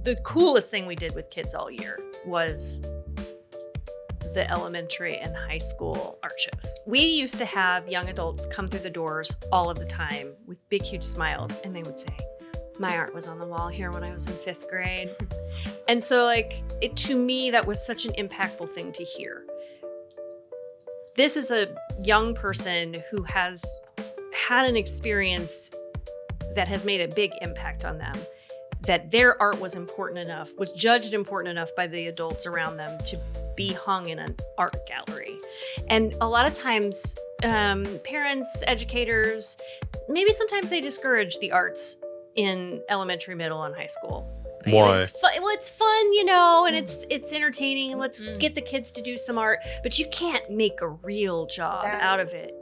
the coolest thing we did with kids all year was the elementary and high school art shows. We used to have young adults come through the doors all of the time with big, huge smiles, and they would say, my art was on the wall here when I was in 5th grade. And so to me, that was such an impactful thing to hear. This is a young person who has had an experience that has made a big impact on them, that their art was judged important enough by the adults around them to be hung in an art gallery. And a lot of times, parents, educators, maybe sometimes they discourage the arts in elementary, middle, and high school. Why? It's fun, and it's entertaining, and let's get the kids to do some art, but you can't make a real job out of it,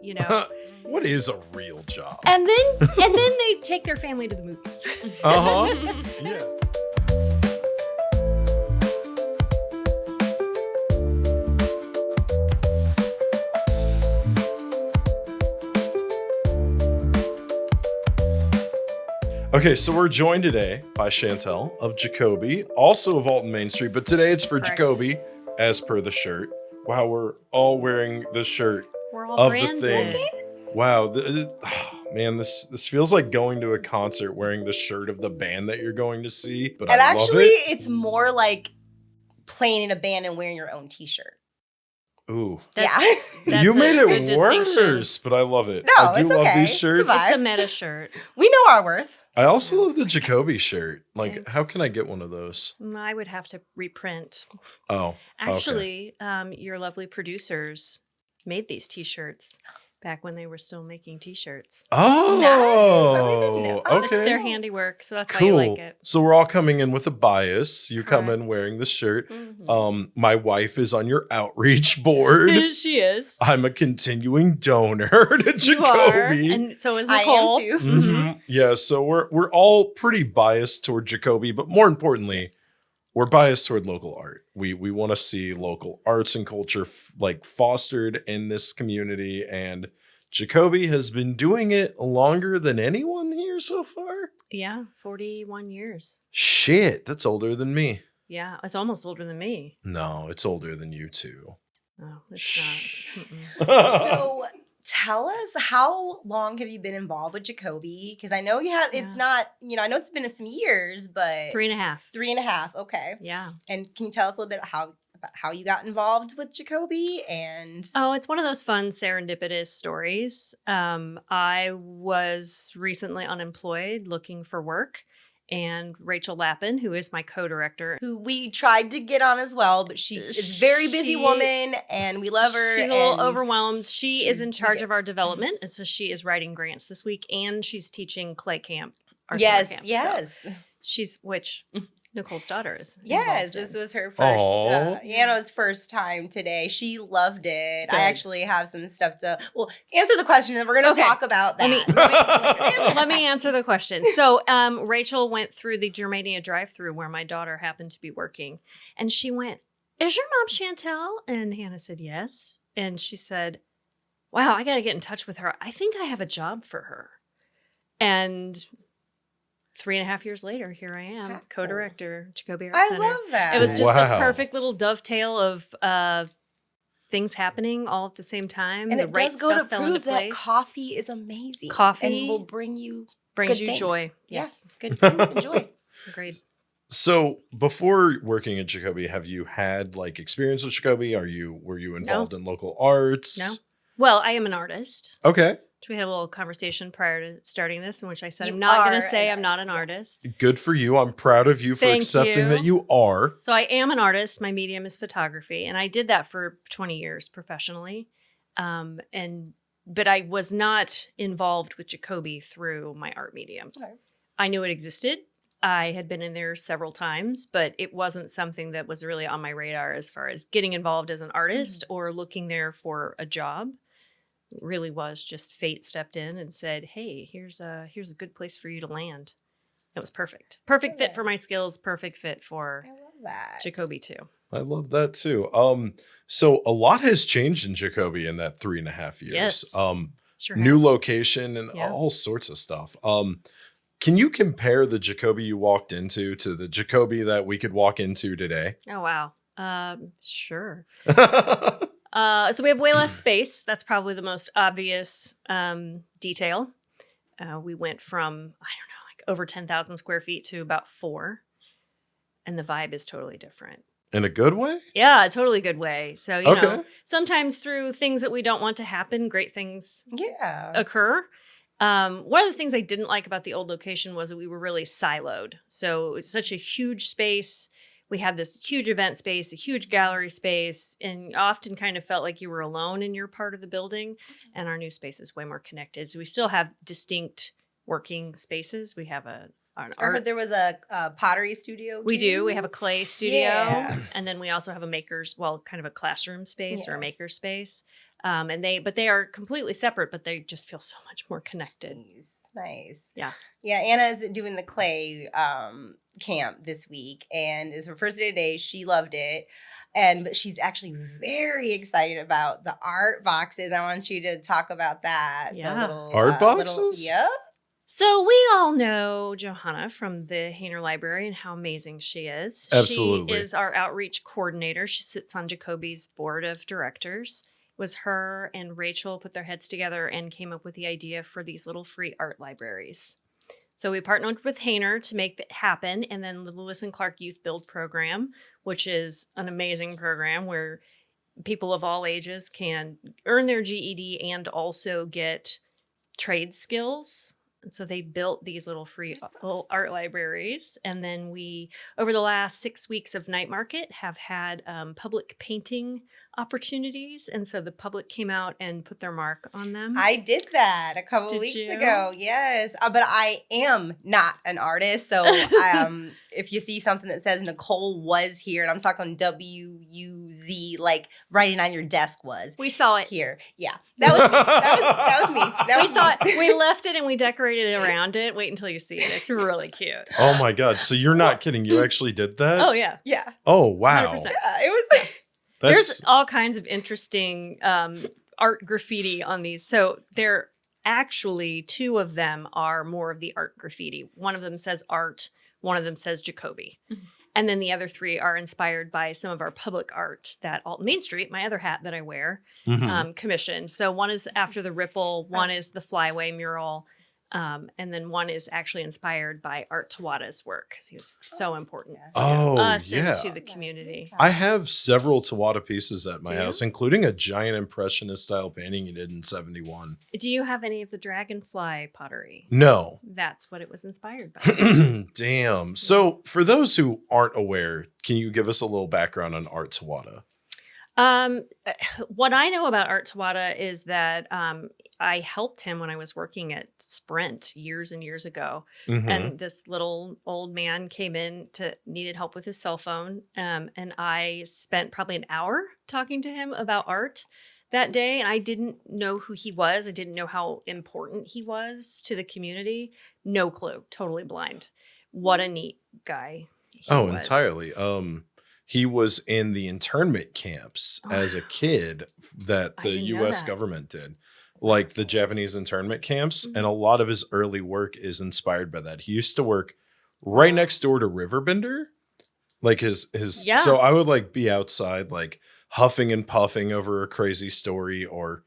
What is a real job? And then they take their family to the movies. Yeah. Okay, so we're joined today by Chantel of Jacoby, also of Alton Main Street, but today it's for Correct. Jacoby, as per the shirt. Wow, we're all wearing the shirt We're all of branded. the thing. Wow, man, this feels like going to a concert wearing the shirt of the band that you're going to see. But And I actually, love it. it's more like playing in a band and wearing your own t-shirt. Ooh, That's you a made good it distinction. worse, but I love it. No, I do it's love okay. these It's a shirts. vibe. It's a meta shirt. We know our worth. I also love the Jacoby shirt. Like, Thanks. how can I get one of those? I would have to reprint. Oh, Actually, your lovely producers made these t-shirts back when they were still making t-shirts. Oh, Nice. I didn't know. Oh, It's okay. their handiwork, so that's why Cool. you like it. So we're all coming in with a bias. You come in Correct. wearing the shirt. Mhm. My wife is on your outreach board. She is. I'm a continuing donor to Jacoby. You are, and so is I Nicole. am too. Mhm. Yeah, so we're all pretty biased toward Jacoby, but more importantly, we're biased toward local art. We want to see local arts and culture fostered in this community, and Jacoby has been doing it longer than anyone here so far. Yeah, 41 years. Shit, that's older than me. Yeah, it's almost older than me. No, it's older than you two. No, it's Shh. not. Mm-mm. So tell us, how long have you been involved with Jacoby? Because I know you have, it's not, I know it's been some years, but 3.5. 3.5. Okay. Yeah. And can you tell us a little bit about how you got involved with Jacoby? And Oh, it's one of those fun serendipitous stories. I was recently unemployed looking for work, and Rachel Lappin, who is my co-director, who we tried to get on as well, but she is a very busy woman and we love her. She's a little and overwhelmed. She is in charge get- of our development, and so she is writing grants this week, and she's teaching clay camp. Our Yes, summer camp. yes. So she's Nicole's daughter is. Yes, involved in. this was her first, Aw. Anna's first time today. She loved it. Good. I actually have some stuff to, answer the question and we're going to Okay. talk about that. Let me answer the question. So Rachel went through the Germania drive-thru where my daughter happened to be working, and she went, "Is your mom Chantel?" And Hannah said yes. And she said, "Wow, I got to get in touch with her. I think I have a job for her." And 3.5 years later, here I am, Wow. co-director, Jacoby Arts I Center. love that. It was just Wow. the perfect little dovetail of things happening all at the same time. and the it right does go to stuff fell into prove that place. coffee is amazing. Coffee and will bring you Brings good you things. joy. Yes, good things and joy. agreed. So before working at Jacoby, have you had experience with Jacoby? Were you involved in local arts? No. Well, I am an artist. Okay. We had a little conversation prior to starting this in which I said, You I'm not going are to say an I'm not an artist. Good for you. I'm proud of you for Thank accepting you. that you are. So I am an artist. My medium is photography. And I did that for 20 years professionally. But I was not involved with Jacoby through my art medium. Okay. I knew it existed. I had been in there several times, but it wasn't something that was really on my radar as far as getting involved as an artist or looking there for a job. It really was just fate stepped in and said, "Hey, here's a good place for you to land." It was perfect. Perfect fit for my skills, perfect fit for I love that. Jacoby too. I love that too. So a lot has changed in Jacoby in that 3.5 years. Yes. Sure New has. location and Yeah. all sorts of stuff. Can you compare the Jacoby you walked into to the Jacoby that we could walk into today? Oh, wow. Sure. So we have way less space. That's probably the most obvious detail. We went from, I don't know, like over 10,000 square feet to about 4. And the vibe is totally different. In a good way? Yeah, a totally good way. So, you know, sometimes through things that we don't want to happen, great things occur. One of the things I didn't like about the old location was that we were really siloed. So it was such a huge space. We had this huge event space, a huge gallery space, and often kind of felt like you were alone in your part of the building. And our new space is way more connected. So we still have distinct working spaces. We have an I heard there was a pottery studio. We do. We have a clay studio. And then we also have a kind of a classroom space or a maker space. But they are completely separate, but they just feel so much more connected. Nice. Yeah. Yeah. Anna's doing the clay camp this week, and it's her first day today. She loved it. But she's actually very excited about the art boxes. I want you to talk about that. Yeah. The little, art boxes? Yep. So we all know Johanna from the Hainer Library and how amazing she is. Absolutely. She is our outreach coordinator. She sits on Jacoby's board of directors. It was her and Rachel put their heads together and came up with the idea for these little free art libraries. So we partnered with Hainer to make that happen. And then the Lewis and Clark Youth Build Program, which is an amazing program where people of all ages can earn their GED and also get trade skills. And so they built these little free art libraries. And then we, over the last 6 weeks of Night Market, have had public painting opportunities. And so the public came out and put their mark on them. I did that a couple of weeks ago. Yes. But I am not an artist. So if you see something that says Nicole was here, and I'm talking WUZ, like writing on your desk was. We saw it. Here. Yeah. That was me. That was me. We saw it. We left it and we decorated around it. Wait until you see it. It's really cute. Oh my God. So you're not kidding. You actually did that? Oh, yeah. Yeah. Oh, wow. 100%. Yeah, it was. There's all kinds of interesting art graffiti on these. So they're actually 2 of them are more of the art graffiti. One of them says art. One of them says Jacoby. Mm-hmm. And then the other 3 are inspired by some of our public art that Alt Main Street, my other hat that I wear, commissioned. So one is After the Ripple, one is the Flyway mural, and then one is actually inspired by Art Tawada's work because he was so important to us and to the community. I have several Tawada pieces at my house, including a giant impressionist style painting he did in 71. Do you have any of the dragonfly pottery? No. That's what it was inspired by. Damn. So for those who aren't aware, can you give us a little background on Art Tawada? What I know about Art Tawada is that I helped him when I was working at Sprint years and years ago. Mm-hmm. And this little old man came in needed help with his cell phone. And I spent probably an hour talking to him about art that day. And I didn't know who he was. I didn't know how important he was to the community. No clue. Totally blind. What a neat guy he was. Entirely. He was in the internment camps as a kid that the U.S. government did, like the Japanese internment camps. Mm-hmm. And a lot of his early work is inspired by that. He used to work right next door to Riverbender. Like so I would like be outside, like huffing and puffing over a crazy story or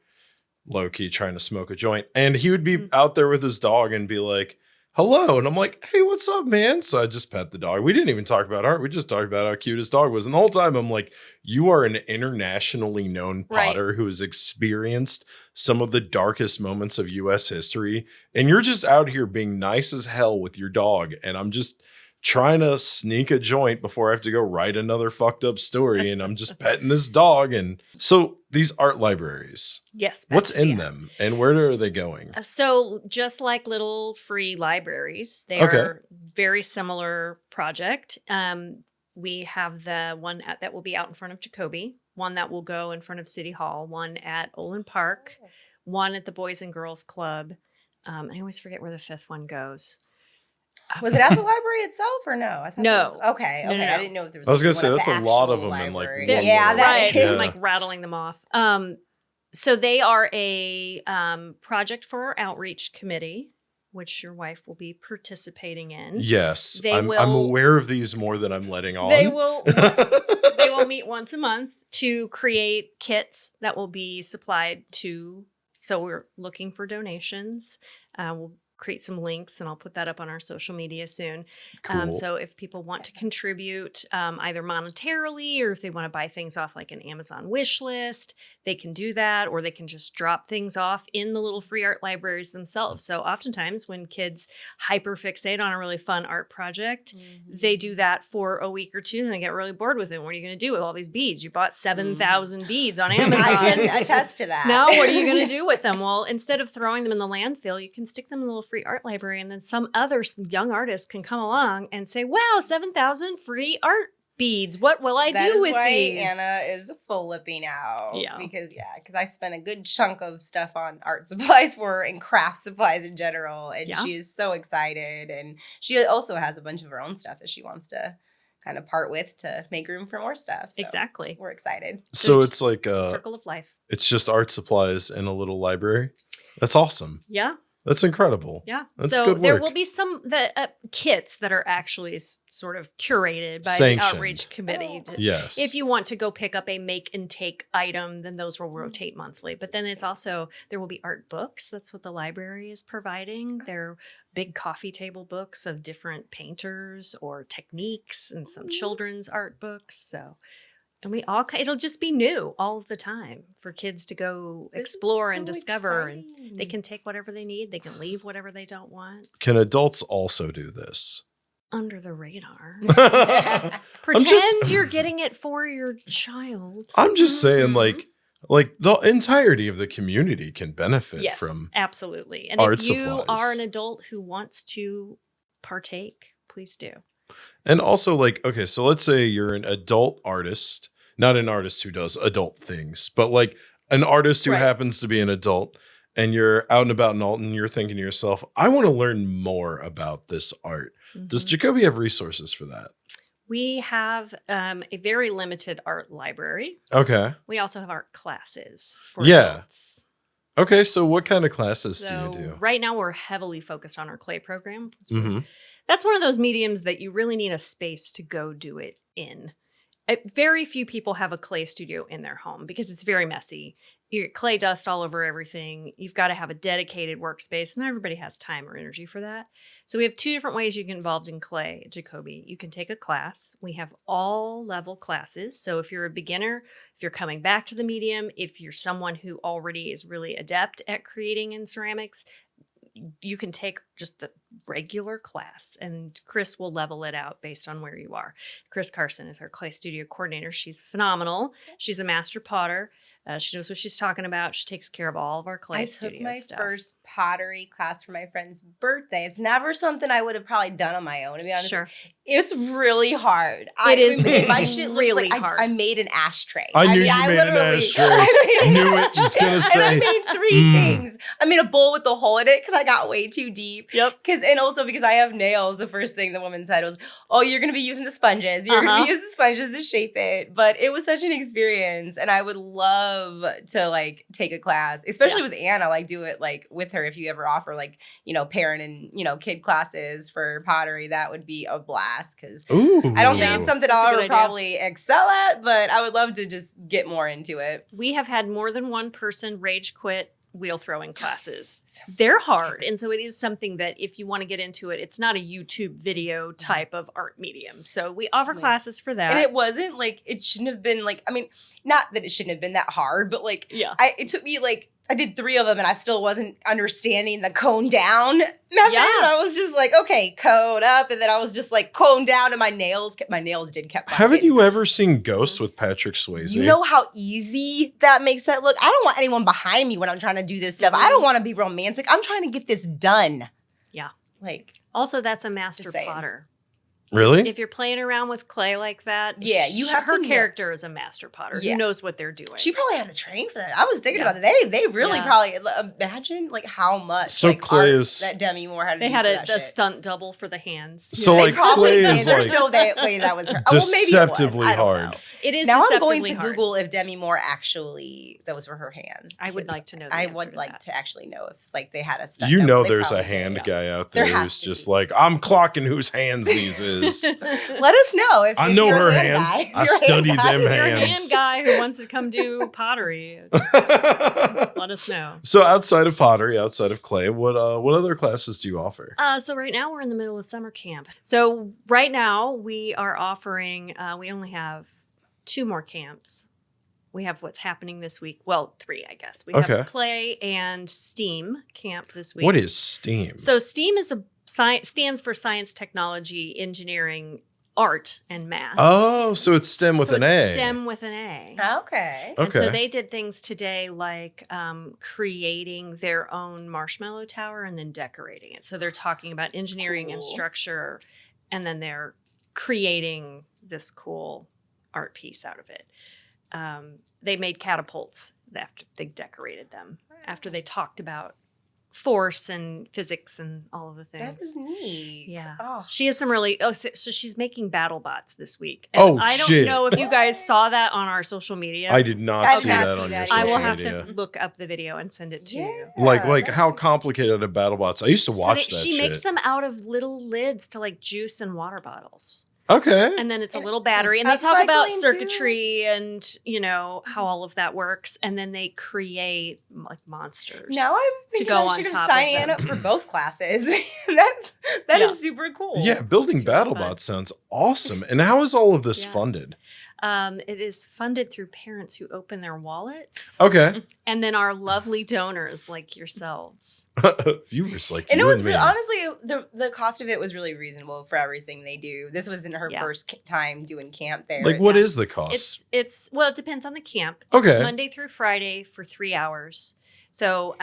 low key trying to smoke a joint. And he would be out there with his dog and be like, hello. And I'm like, hey, what's up, man? So I just pet the dog. We didn't even talk about art. We just talked about how cute his dog was. And the whole time I'm like, you are an internationally known potter who has experienced some of the darkest moments of U.S. history. And you're just out here being nice as hell with your dog. And I'm just trying to sneak a joint before I have to go write another fucked up story. And I'm just petting this dog. And so these art libraries. Yes. What's in them and where are they going? So just like little free libraries, they are very similar project. We have the one that will be out in front of Jacoby, one that will go in front of City Hall, one at Olin Park, one at the Boys and Girls Club. I always forget where the 5th one goes. Was it at the library itself or no? I thought no. It was, okay. No. I didn't know if there was. I was going to say that's a lot of them library. in like I'm like rattling them off. So they are a project for our outreach committee. which your wife will be participating in. Yes, They I'm aware of these more than I'm letting on. They will meet once a month to create kits that will be supplied to. So we're looking for donations. We'll create some links and I'll put that up on our social media soon. Cool. So if people want to contribute either monetarily or if they want to buy things off like an Amazon wish list, they can do that, or they can just drop things off in the little free art libraries themselves. So oftentimes when kids hyperfixate on a really fun art project, they do that for a week or two and they get really bored with it. What are you going to do with all these beads? You bought 7,000 beads on Amazon. I can attest to that. Now, what are you going to do with them? Well, instead of throwing them in the landfill, you can stick them in a little free art library, and then some other young artist can come along and say, wow, 7,000 free art beads. What will I do with these? Anna is flipping out. Yeah. Because I spent a good chunk of stuff on art supplies for her and craft supplies in general. And she is so excited. And she also has a bunch of her own stuff that she wants to kind of part with to make room for more stuff. So exactly. We're excited. So it's like a circle of life. It's just art supplies in a little library. That's awesome. Yeah. That's incredible. Yeah. That's so good work. there will be some kits that are actually sort of curated by Sanctioned. the outreach committee. Yes. If you want to go pick up a make and take item, then those will rotate monthly. But then it's also, there will be art books. That's what the library is providing. They're big coffee table books of different painters or techniques and some children's art books. So, and it'll just be new all of the time for kids to go explore and discover. Exciting. And they can take whatever they need. They can leave whatever they don't want. Can adults also do this? Under the radar. I'm Pretend you're getting it for your child. I'm just saying, like the entirety of the community can benefit Yes, from absolutely. And art if you supplies. are an adult who wants to partake, please do. And also, like, okay, so let's say you're an adult artist, not an artist who does adult things, but like an artist who Right. happens to be an adult, and you're out and about in Alton, and you're thinking to yourself, I want to learn more about this art. Does Mhm. Jacoby have resources for that? We have a very limited art library. Okay. We also have art classes for Yeah. adults. Okay, so what kind of classes So do you do? right now we're heavily focused on our clay program. So Mm-hmm. that's one of those mediums that you really need a space to go do it in. Very few people have a clay studio in their home because it's very messy. You get clay dust all over everything. You've got to have a dedicated workspace. Not everybody has time or energy for that. So we have two different ways you get involved in clay at Jacoby. You can take a class. We have all level classes. So if you're a beginner, if you're coming back to the medium, if you're someone who already is really adept at creating in ceramics, you can take just the regular class and Chris will level it out based on where you are. Chris Carson is our clay studio coordinator. She's phenomenal. She's a master potter. She knows what she's talking about. She takes care of all of our clay studio I took my stuff. first pottery class for my friend's birthday. It's never something I would have probably done on my own, to be honest. Sure. It's really hard. It is my shit looks really like hard. I made an ashtray. I knew mean, you made an literally- ashtray. I made an Knew it, ashtray. just gonna And say. I made three things. I made a bowl with a hole in it because I got way too deep. Yep. And also because I have nails, the first thing the woman said was, oh, you're going to be using the sponges. You're going to be using the sponges to shape it. But it was such an experience. And I would love to like take a class, especially with Anna, like do it like with her. If you ever offer like, parent and, kid classes for pottery, that would be a blast. Because I don't think it's something That's a I'll good ever idea. probably excel at, but I would love to just get more into it. We have had more than one person rage quit wheel throwing classes. They're hard. And so it is something that if you want to get into it, it's not a YouTube video type of art medium. So we offer classes for that. And it wasn't like, it shouldn't have been like, I mean, not that it shouldn't have been that hard, but like, Yeah. it took me like, I did 3 of them and I still wasn't understanding the cone down method. Yeah. I was just like, okay, cone up. And then I was just like cone down and my nails kept Haven't bugging. you ever seen Ghost with Patrick Swayze? You know how easy that makes that look? I don't want anyone behind me when I'm trying to do this stuff. I don't want to be romantic. I'm trying to get this done. Yeah. Like, Also, that's a master Just saying. potter. Really? If you're playing around with clay like that, Yeah, you have her to know. character is a master potter Yeah. who knows what they're doing. she probably had to train for that. I was thinking Yeah. about it. They really Yeah. probably imagine like how much So like, clay art is- that Demi Moore had to they do had for a that the shit. stunt double for the hands. So They like probably clay did. is There's like no way that was her. Oh, well, maybe it was. deceptively I don't hard. know. It is Now I'm going to deceptively hard. Google if Demi Moore actually, those were her hands. I would because like to know the I answer would to like that. to actually know if like they had a stunt. You double. know They there's a probably hand did. guy out There there has who's to just be. like, I'm clocking whose hands these is. Let us know if I know you're her a hand hands. guy. If I you're a studied hand guy. them If you're a hand hands. guy who wants to come do pottery, let us know. So outside of pottery, outside of clay, what other classes do you offer? So right now we're in the middle of summer camp. So right now we are offering, we only have 2 more camps. We have what's happening this week. Well, 3, I guess. We Okay. have play and STEAM camp this week. What is STEAM? So STEAM is stands for science, technology, engineering, art, and math. Oh, so it's STEM with so an it's A. STEM with an A. Okay. And so Okay. they did things today like creating their own marshmallow tower and then decorating it. So they're talking about engineering and Cool. structure, and then they're creating this cool art piece out of it. They made catapults after they decorated them, after they talked about force and physics and all of the That things. is neat. Yeah. Oh. She has some really, so she's making battle bots this week. Oh, I don't shit. know if you guys saw that on our social media. I did not I did see not that see on that your either. social I will have media. to look up the video and send it to you. Like that's how cool. complicated are BattleBots? I used to watch that she shit. makes them out of little lids to like juice and water bottles. Okay. And then it's a And little so battery. it's And they talk about upcycling, too? circuitry and, how all of that works. And then they create like monsters. Now I'm thinking go I on should have top signed of Ann them. up for both classes. That Yeah. is super cool. Yeah, building Super fun. BattleBots sounds awesome. And how is all of this Yeah. funded? It is funded through parents who open their wallets. Okay. And then our lovely donors like yourselves. Viewers like And you it was and me. honestly the cost of it was really reasonable for everything they do. This wasn't her Yeah. first time doing camp there. Like, what Yeah. is the cost? It's it depends on the camp. Okay. It's Monday through Friday for 3 hours. So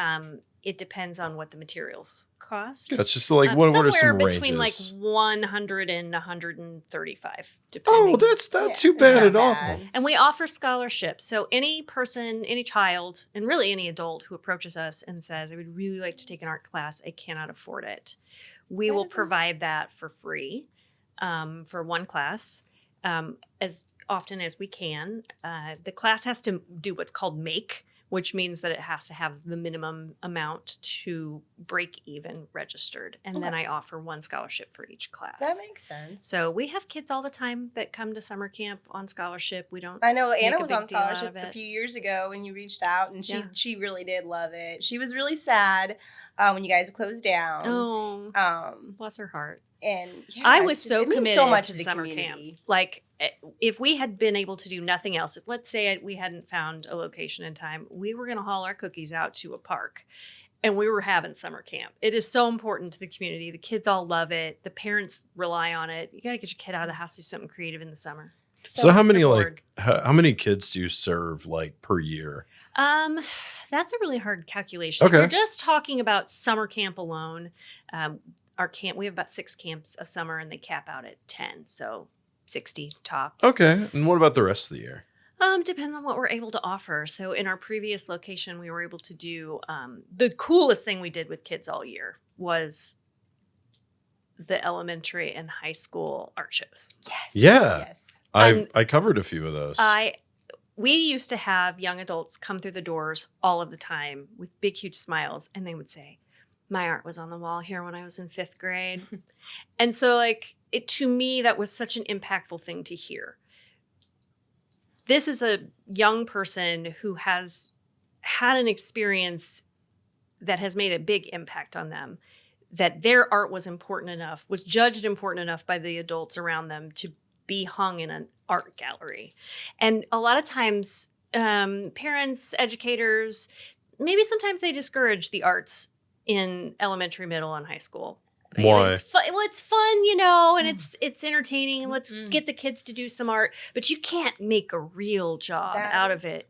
it depends on what the materials cost. Yeah, it's just like, what are somewhere some between ranges? like 100 and 135, depending. Oh, that's not Yeah, too it's bad not at all. bad. And we offer scholarships. So any person, any child, and really any adult who approaches us and says, I would really like to take an art class, I cannot afford it. We will provide that for free for one class as often as we can. The class has to do what's called make, which means that it has to have the minimum amount to break even registered. And then I offer one scholarship for each class. That makes sense. So we have kids all the time that come to summer camp on scholarship. We don't. I know Anna a was big on deal out scholarship of a it. few years ago when you reached out, and Yeah. she really did love it. She was really sad when you guys closed down. Oh, bless her heart. And yeah, I it's was just- so it means committed so much to to the summer community. camp. Like, if we had been able to do nothing else, if, let's say we hadn't found a location in time, we were going to haul our cookies out to a park. And we were having summer camp. It is so important to the community. The kids all love it. The parents rely on it. You got to get your kid out of the house, do something creative in the summer. So how many they're like how many kids do you serve like per year? That's a really hard calculation. Okay. If we're just talking about summer camp alone. Our camp, we have about 6 camps a summer, and they cap out at 10, so 60 tops. Okay. And what about the rest of the year? Depends on what we're able to offer. So in our previous location, we were able to do the coolest thing we did with kids all year was the elementary and high school art shows. Yes. Yeah. Yes. I covered a few of those. We used to have young adults come through the doors all of the time with big, huge smiles, and they would say, my art was on the wall here when I was in 5th grade. And so like to me, that was such an impactful thing to hear. This is a young person who has had an experience that has made a big impact on them, that their art was important enough, was judged important enough by the adults around them to be hung in an art gallery. And a lot of times, parents, educators, maybe sometimes they discourage the arts in elementary, middle, and high school. Why? It's fun, and it's entertaining, and let's get the kids to do some art. But you can't make a real job out of it,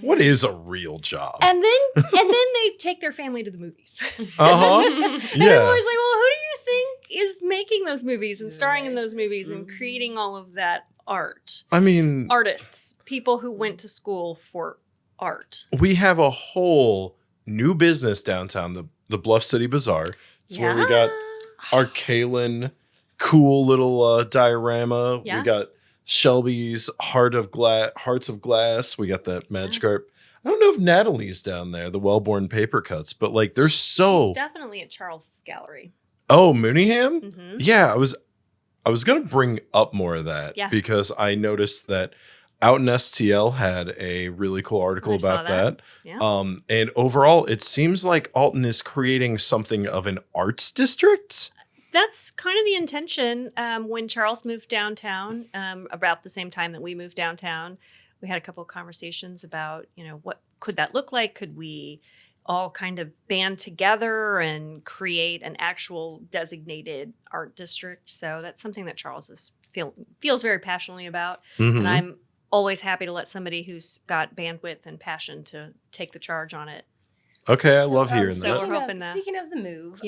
What is a real job? And then they take their family to the movies. Uh-huh. And Yeah. everyone's like, well, who do you think is making those movies and starring in those movies and creating all of that art? I mean, Artists, people who went to school for art. we have a whole new business downtown, the Bluff City Bazaar. It's where we got our Kalen cool little diorama. Yeah. We got Shelby's Hearts of Glass. We got that Magikarp. I don't know if Natalie's down there, the Wellborn Paper Cuts, but like there's She's definitely at Charles's gallery. Oh, Mooneyham? Mm-hmm. Yeah, I was gonna bring up more of that because I noticed that Out in STL had a really cool article about that. Yeah. And overall, it seems like Alton is creating something of an arts district. That's kind of the intention. When Charles moved downtown, about the same time that we moved downtown, we had a couple of conversations about, what could that look like? Could we all kind of band together and create an actual designated art district? So that's something that Charles feels very passionately about. Mm-hmm. And I'm always happy to let somebody who's got bandwidth and passion to take the charge on it. Okay, I love hearing that. We're hoping that. Speaking of the move,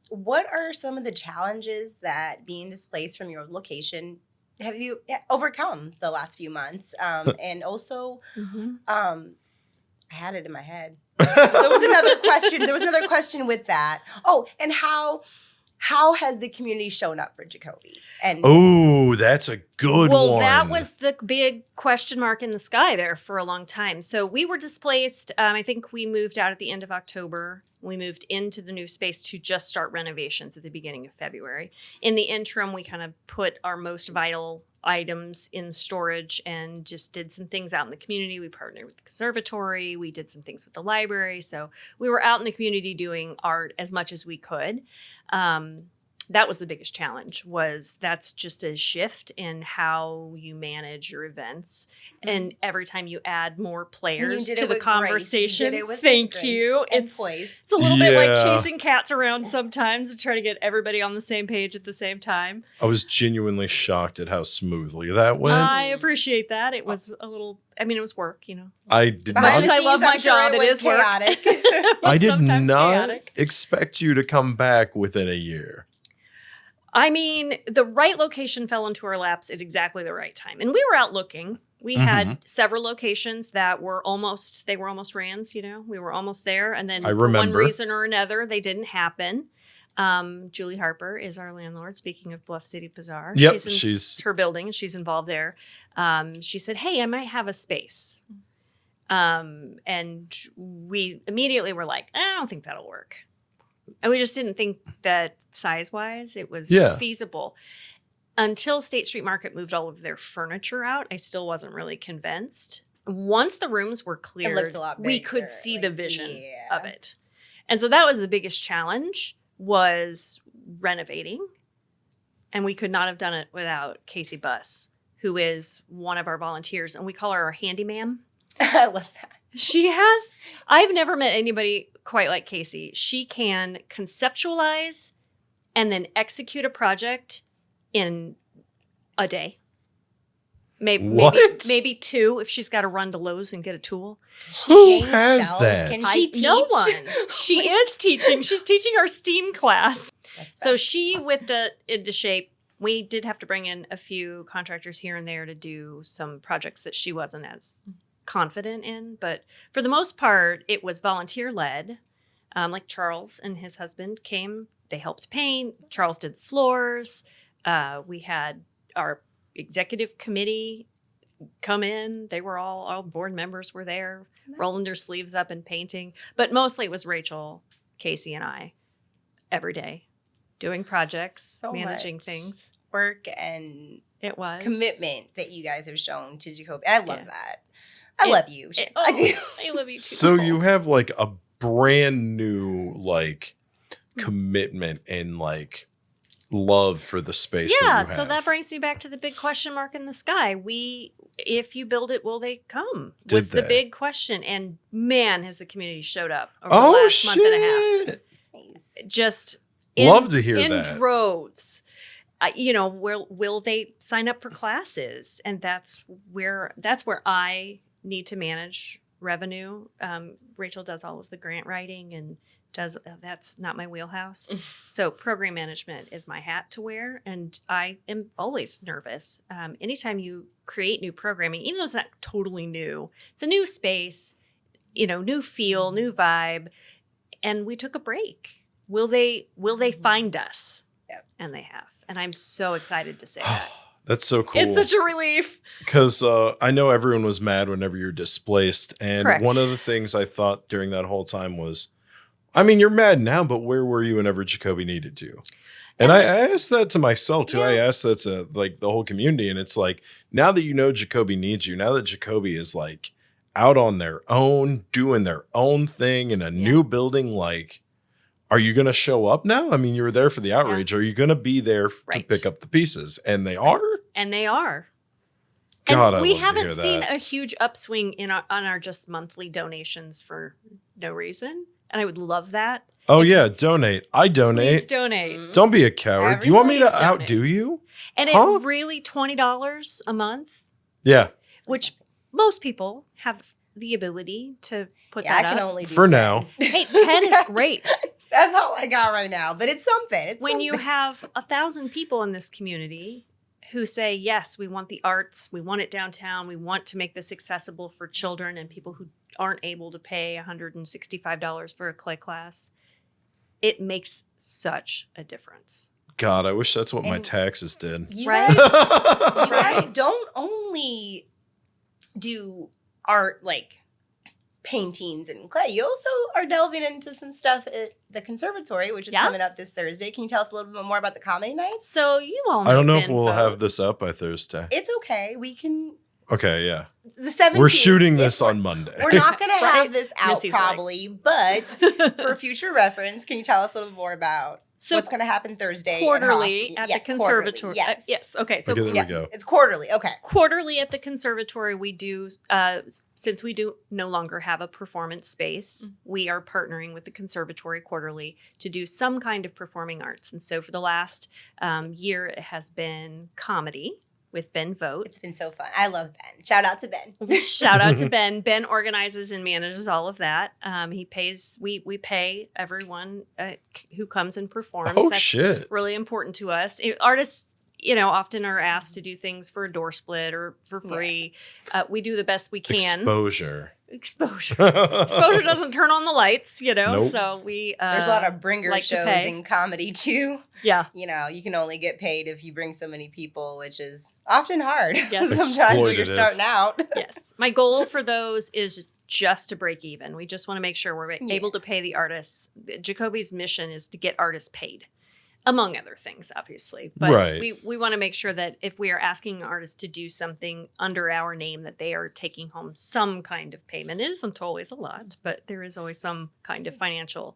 what are some of the challenges that being displaced from your location have you overcome the last few months? And also, I had it in my head. There was another question with that. Oh, and how has the community shown up for Jacoby? And that's a good one. Well, that was the big question mark in the sky there for a long time. So we were displaced. I think we moved out at the end of October. We moved into the new space to just start renovations at the beginning of February. In the interim, we kind of put our most vital items in storage and just did some things out in the community. We partnered with the conservatory. We did some things with the library. So we were out in the community doing art as much as we could. That was the biggest challenge, that's just a shift in how you manage your events. And every time you add more players to the conversation, thank you. It's a little bit like chasing cats around sometimes to try to get everybody on the same page at the same time. I was genuinely shocked at how smoothly that went. I appreciate that. It was a little, it was work, I did as much as I love my job, it is work. I did not expect you to come back within a year. I mean, the right location fell into our laps at exactly the right time. And we were out looking. We had several locations that were almost Rans, we were almost there. And then for one reason or another, they didn't happen. Julie Harper is our landlord, speaking of Bluff City Bazaar. Yep, she's her building and she's involved there. She said, hey, I might have a space. And we immediately were like, I don't think that'll work. And we just didn't think that size-wise it was feasible. Until State Street Market moved all of their furniture out, I still wasn't really convinced. Once the rooms were cleared, we could see the vision of it. And so that was the biggest challenge, was renovating. And we could not have done it without Casey Buss, who is one of our volunteers. And we call her our handyman. I love that. I've never met anybody quite like Casey. She can conceptualize and then execute a project in a day. Maybe two if she's got to run to Lowe's and get a tool. Who has that? Can she teach? No one. She is teaching. She's teaching our STEAM class. So she whipped it into shape. We did have to bring in a few contractors here and there to do some projects that she wasn't as confident in, but for the most part it was volunteer led. Like Charles and his husband came, they helped paint. Charles did the floors. We had our executive committee come in. They were all board members were there, rolling their sleeves up and painting, but mostly it was Rachel, Casey, and I every day doing projects, managing things, work and it was commitment that you guys have shown to Jacoby. I love that. I love you. I do. I love you too. So you have like a brand new commitment and love for the space. Yeah. So that brings me back to the big question mark in the sky. If you build it, will they come? Was the big question. And man, has the community showed up over the last month and a half. Just love to hear in that. Droves. Will they sign up for classes? And that's where I need to manage revenue. Rachel does all of the grant writing and that's not my wheelhouse. So program management is my hat to wear. And I am always nervous. Anytime you create new programming, even though it's not totally new, it's a new space, new feel, new vibe. And we took a break. Will they find us? Yep. And they have. And I'm so excited to say that. That's so cool. It's such a relief. Because I know everyone was mad whenever you're displaced. And Correct. one of the things I thought during that whole time was, I mean, you're mad now, but where were you whenever Jacoby needed you? And I asked that to myself too. Yeah. I asked that to like the whole community. And it's like, now that you know Jacoby needs you, now that Jacoby is like out on their own, doing their own thing in a new building, like, are you going to show up now? I mean, you were there for the outrage. Are you going to be there to pick up the pieces? And they are? And they are. God, and we I love to haven't hear seen that. a huge upswing on our just monthly donations for no reason. And I would love that. Oh, yeah. Donate. I donate. Please donate. Don't be a coward. You want me to Please donate. outdo you? And it really $20 a month, Yeah. which most people have the ability to put Yeah, I that can up. only do For 10. now. Hey, 10 is great. That's all I got right now, but it's something. It's When you something. have 1,000 people in this community who say, yes, we want the arts, we want it downtown, we want to make this accessible for children and people who aren't able to pay $165 for a clay class, it makes such a difference. God, I wish that's what my And taxes did. You Right? guys, you Right. guys don't only do art like paintings and clay. You also are delving into some stuff at the conservatory, which is Yeah. coming up this Thursday. Can you tell us a little bit more about the comedy nights? So you all know I don't know if Ben we'll Vogt. have this up by Thursday. It's okay. We can. Okay, yeah. The 17th. We're shooting this if we're- on Monday. We're not going to Right. have this out Missy's like- probably, but for future reference, can you tell us a little more about So what's going to happen Thursday? and quarterly how- at yes, the conservatory. quarterly, Yes. Yes. Okay. So Okay, there we Yes, go. it's quarterly. Okay. quarterly at the conservatory, we do, since we do no longer have a performance space, we are partnering with the conservatory quarterly to do some kind of performing arts. And so for the last year, it has been comedy with Ben Vogt. It's been so fun. I love Ben. Shout out to Ben. Shout out to Ben. Ben organizes and manages all of that. He pays, we pay everyone who comes and performs. Oh, That's shit. really important to us. Artists, often are asked to do things for a door split or for free. We do the best we can. Exposure. Exposure. Exposure doesn't turn on the lights, Nope. So we There's a lot of bringer like to shows pay. in comedy too. Yeah. You can only get paid if you bring so many people, which is often hard. Yes. Sometimes when you're Exploitative. starting out. Yes. My goal for those is just to break even. We just want to make sure we're able to pay the artists. Jacoby's mission is to get artists paid, among other things, obviously. But Right. we want to make sure that if we are asking artists to do something under our name, that they are taking home some kind of payment. It isn't always a lot, but there is always some kind of financial,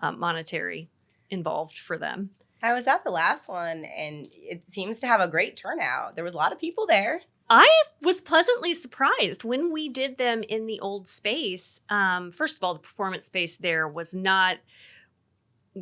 monetary involved for them. I was at the last one and it seems to have a great turnout. There was a lot of people there. I was pleasantly surprised when we did them in the old space. First of all, the performance space there was not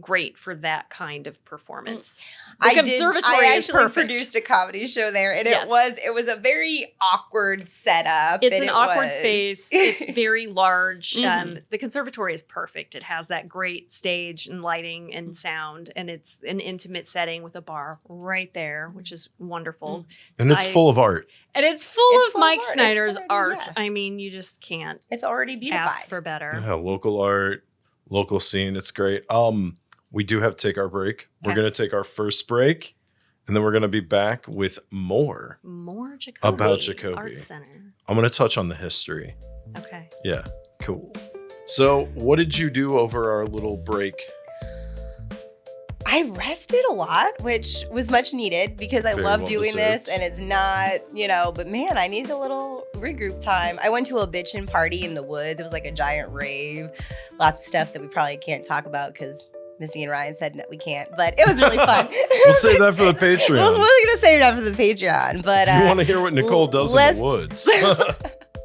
great for that kind of performance. The conservatory I is actually perfect. produced a comedy show there, and Yes. it was a very awkward setup. It's and an it awkward was- space. It's very large. Mhm. The conservatory is perfect. It has that great stage and lighting Mm-hmm. and sound, and it's an intimate setting with a bar right there, which is wonderful. And it's full of art. And it's full It's of full of Mike art. It's Snyder's already- art. yeah. I mean, you just can't It's already beautified. ask for better. Yeah, local art, local scene. It's great. We do have to take our break. We're Okay. going to take our first break, and then we're going to be back with more. More Jacoby. About Jacoby. Arts Center. I'm going to touch on the history. Okay. Yeah, cool. So, what did you do over our little break? I rested a lot, which was much needed because I Very love well doing deserved. this and it's not, but man, I needed a little regroup time. I went to a bitchin' party in the woods. It was like a giant rave. Lots of stuff that we probably can't talk about because Missy and Ryan said that we can't, but it was really fun. We'll save that for the I was Patreon. really going to save that for the Patreon, but If you want to hear what Nicole does in let's- the woods,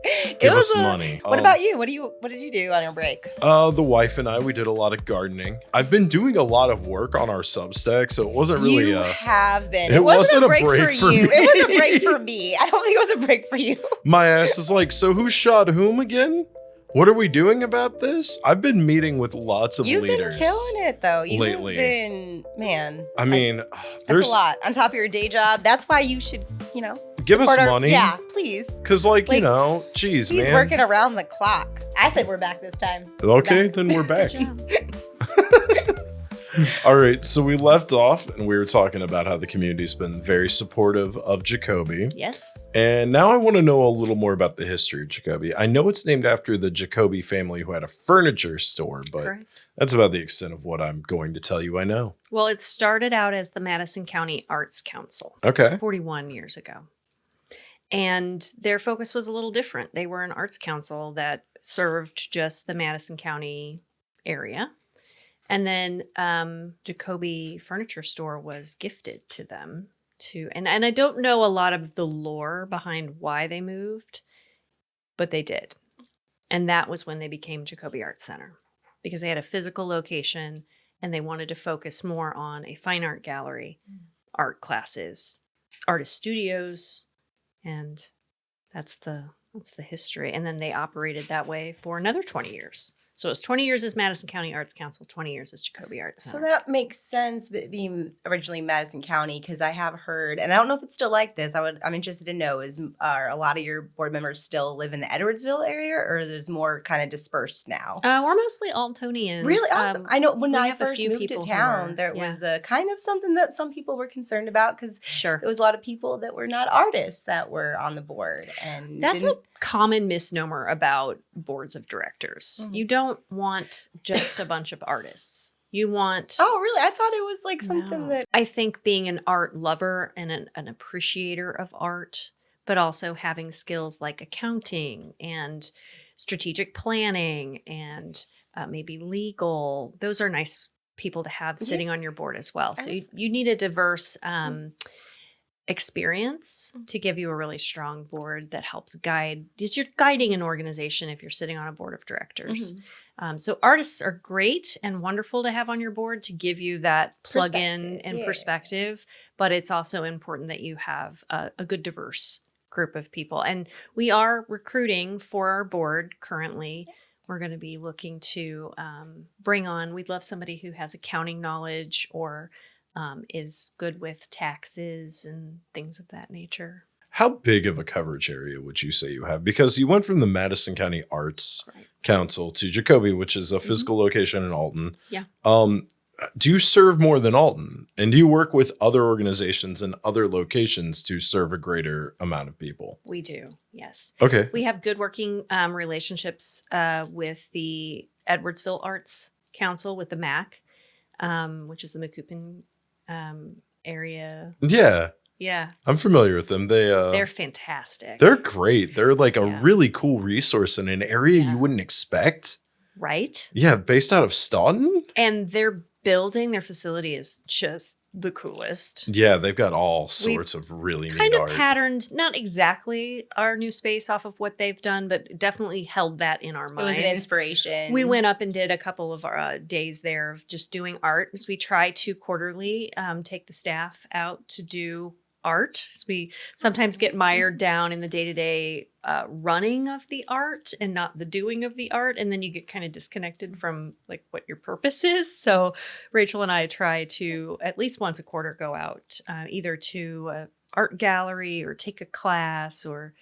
it give was us money. What about you? What did you do on your break? The wife and I, we did a lot of gardening. I've been doing a lot of work on our Substack, so it wasn't really You have been. it It wasn't wasn't a a break, break for for you. me. It was a break for me. I don't think it was a break for you. my ass is like, so who shot whom again? What are we doing about this? I've been meeting with lots of You've leaders. been killing it though. You've lately. been, man. I mean, that's there's a lot on top of your day job. That's why you should, give us support our- money. Yeah, please. Cause like, geez, He's man. working around the clock. I said we're back this time. Okay, Back. then we're back. Good job. All right, so we left off and we were talking about how the community's been very supportive of Jacoby. Yes. And now I want to know a little more about the history of Jacoby. I know it's named after the Jacoby family who had a furniture store, but Correct. that's about the extent of what I'm going to tell you I know. Well, it started out as the Madison County Arts Council Okay. 41 years ago. And their focus was a little different. They were an arts council that served just the Madison County area. And then Jacoby Furniture Store was gifted to them and I don't know a lot of the lore behind why they moved, but they did. And that was when they became Jacoby Arts Center, because they had a physical location and they wanted to focus more on a fine art gallery, art classes, artist studios, and that's the history. And then they operated that way for another 20 years. So it was 20 years as Madison County Arts Council, 20 years as Jacoby Arts Center. So that makes sense, but being originally Madison County, because I have heard, and I don't know if it's still like this. I'm interested to know: are a lot of your board members still live in the Edwardsville area, or there's more kind of dispersed now? We're mostly Altonians. Really awesome. I know when I have a first few moved to people who town, are- there yeah. was a kind of something that some people were concerned about, because Sure. there was a lot of people that were not artists that were on the board, and That's a didn't- common misnomer about boards of directors. Mhm. You don't want just a bunch of artists. You want... Oh, really? I thought it was like something No. that. I think being an art lover and an appreciator of art, but also having skills like accounting and strategic planning and maybe legal, those are nice people to have sitting on your board as well. So you need a diverse experience to give you a really strong board that helps guide. Because you're guiding an organization if you're sitting on a board of directors. So artists are great and wonderful to have on your board to give you that plug-in Perspective, and yeah. perspective. But it's also important that you have a good diverse group of people. And we are recruiting for our board currently. We're going to be looking to bring on, we'd love somebody who has accounting knowledge or is good with taxes and things of that nature. How big of a coverage area would you say you have? Because you went from the Madison County Arts Right. Council to Jacoby, which is a physical location in Alton. Yeah. Do you serve more than Alton? And do you work with other organizations and other locations to serve a greater amount of people? We do, yes. Okay. We have good working relationships with the Edwardsville Arts Council, with the MAC, which is the Macoupin area. Yeah. Yeah, I'm familiar with them. they're fantastic. They're great. They're like a Yeah. really cool resource in an area Yeah. you wouldn't expect. Right? Yeah, based out of Staunton? And their facility is just the coolest. Yeah, they've got all sorts of really Kind neat of art. patterned, not exactly our new space off of what they've done, but definitely held that in our It minds. was an inspiration. We went up and did a couple of our days there of just doing art. So we try to quarterly take the staff out to do art. So we sometimes get mired down in the day-to-day running of the art and not the doing of the art. And then you get kind of disconnected from like what your purpose is. So Rachel and I try to at least once a quarter go out either to an art gallery or take a class or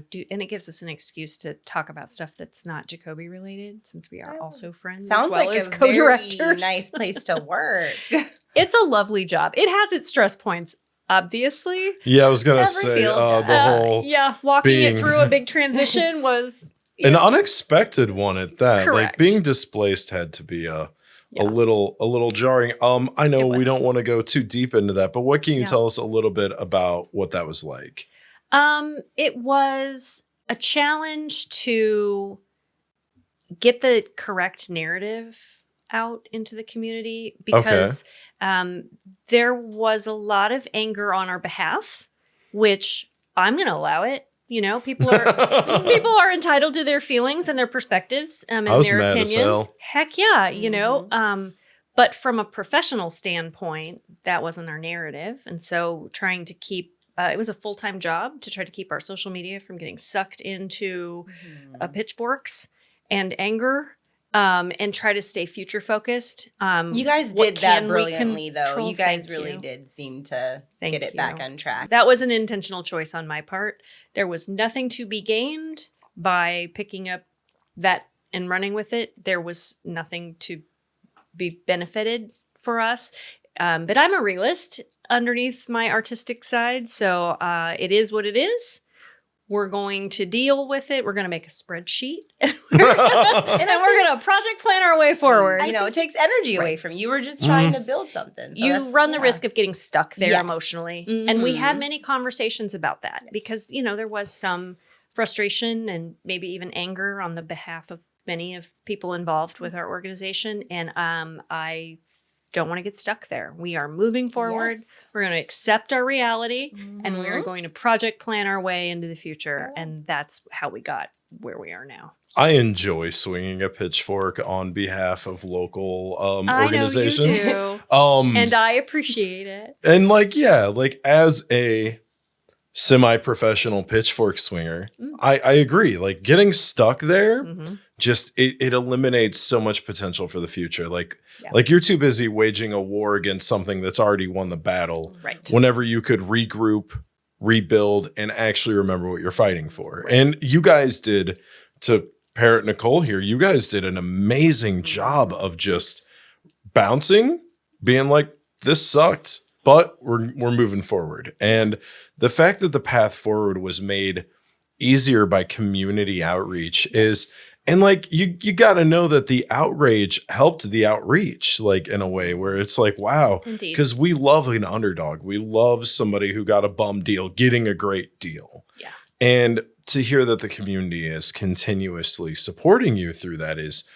do, and it gives us an excuse to talk about stuff that's not Jacoby related, since we are also friends Sounds as well like as a co-directors. very nice place to work. It's a lovely job. It has its stress points, obviously. Yeah, I was going to Never say feel good. the whole Walking it being- through a big transition was an unexpected one at that. Correct. Like being displaced had to be a little jarring. I know It was. we don't want to go too deep into that, but what can you Yeah. tell us a little bit about what that was like? It was a challenge to get the correct narrative out into the community because there was a lot of anger on our behalf, which I'm going to allow it. People are entitled to their feelings and their perspectives and I was their mad as opinions. hell. Heck yeah, but from a professional standpoint, that wasn't our narrative. And so trying to keep it was a full-time job to try to keep our social media from getting sucked into pitchforks and anger and try to stay future focused. You guys What did that can we brilliantly, though. control? You guys Thank really you. did seem to Thank get it back you. on track. That was an intentional choice on my part. There was nothing to be gained by picking up that and running with it. There was nothing to be benefited for us. But I'm a realist underneath my artistic side. So it is what it is. We're going to deal with it. We're going to make a spreadsheet. and we're going to project plan our way forward. You know, it takes energy away from you. You were just trying to build something. So you run the risk of getting stuck there emotionally. Mm-hmm. And we had many conversations about that because, you know, there was some frustration and maybe even anger on the behalf of many of people involved with our organization. And I don't want to get stuck there. We are moving forward. Yes. We're going to accept our reality and we are going to project plan our way into the future. And that's how we got where we are now. I enjoy swinging a pitchfork on behalf of local organizations. I know you do. And I appreciate it. And like, yeah, like as a semi-professional pitchfork swinger, I agree. Like getting stuck there, just it eliminates so much potential for the future. Like you're too busy waging a war against something that's already won the battle. Right. Whenever you could regroup, rebuild, and actually remember what you're fighting for. Right. And you guys did, to parrot Nicole here, you guys did an amazing job of just bouncing, being like, this sucked, but we're moving forward. And the fact that the path forward was made easier by community outreach is, and like you got to know that the outrage helped the outreach, like in a way where it's like, wow, because we love an underdog. We love somebody who got a bum deal getting a great deal. Yeah. And to hear that the community is continuously supporting you through that is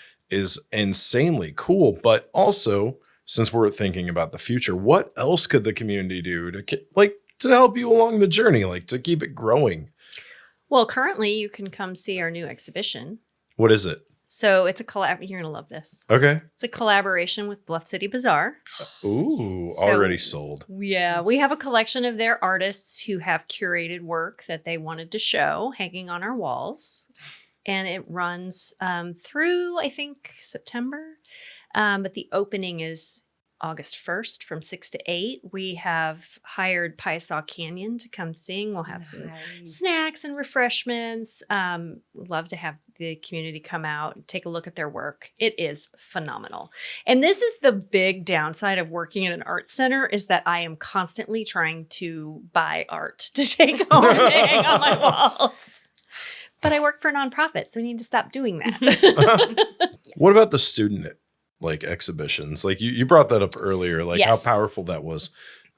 insanely cool. But also, since we're thinking about the future, what else could the community do to help you along the journey, like to keep it growing? Well, currently you can come see our new exhibition. What is it? So it's a collab. You're going to love this. Okay. It's a collaboration with Bluff City Bazaar. Ooh, already sold. Yeah. We have a collection of their artists who have curated work that they wanted to show hanging on our walls. And it runs through, I think, September. But the opening is August 1st from 6 to 8. We have hired Piesaw Canyon to come sing. We'll have some snacks and refreshments. We'd love to have the community come out and take a look at their work. It is phenomenal. And this is the big downside of working in an art center is that I am constantly trying to buy art to take home and hang on my walls. But I work for a nonprofit, so we need to stop doing that. What about the student exhibitions? Like you brought that up earlier, like how powerful that was.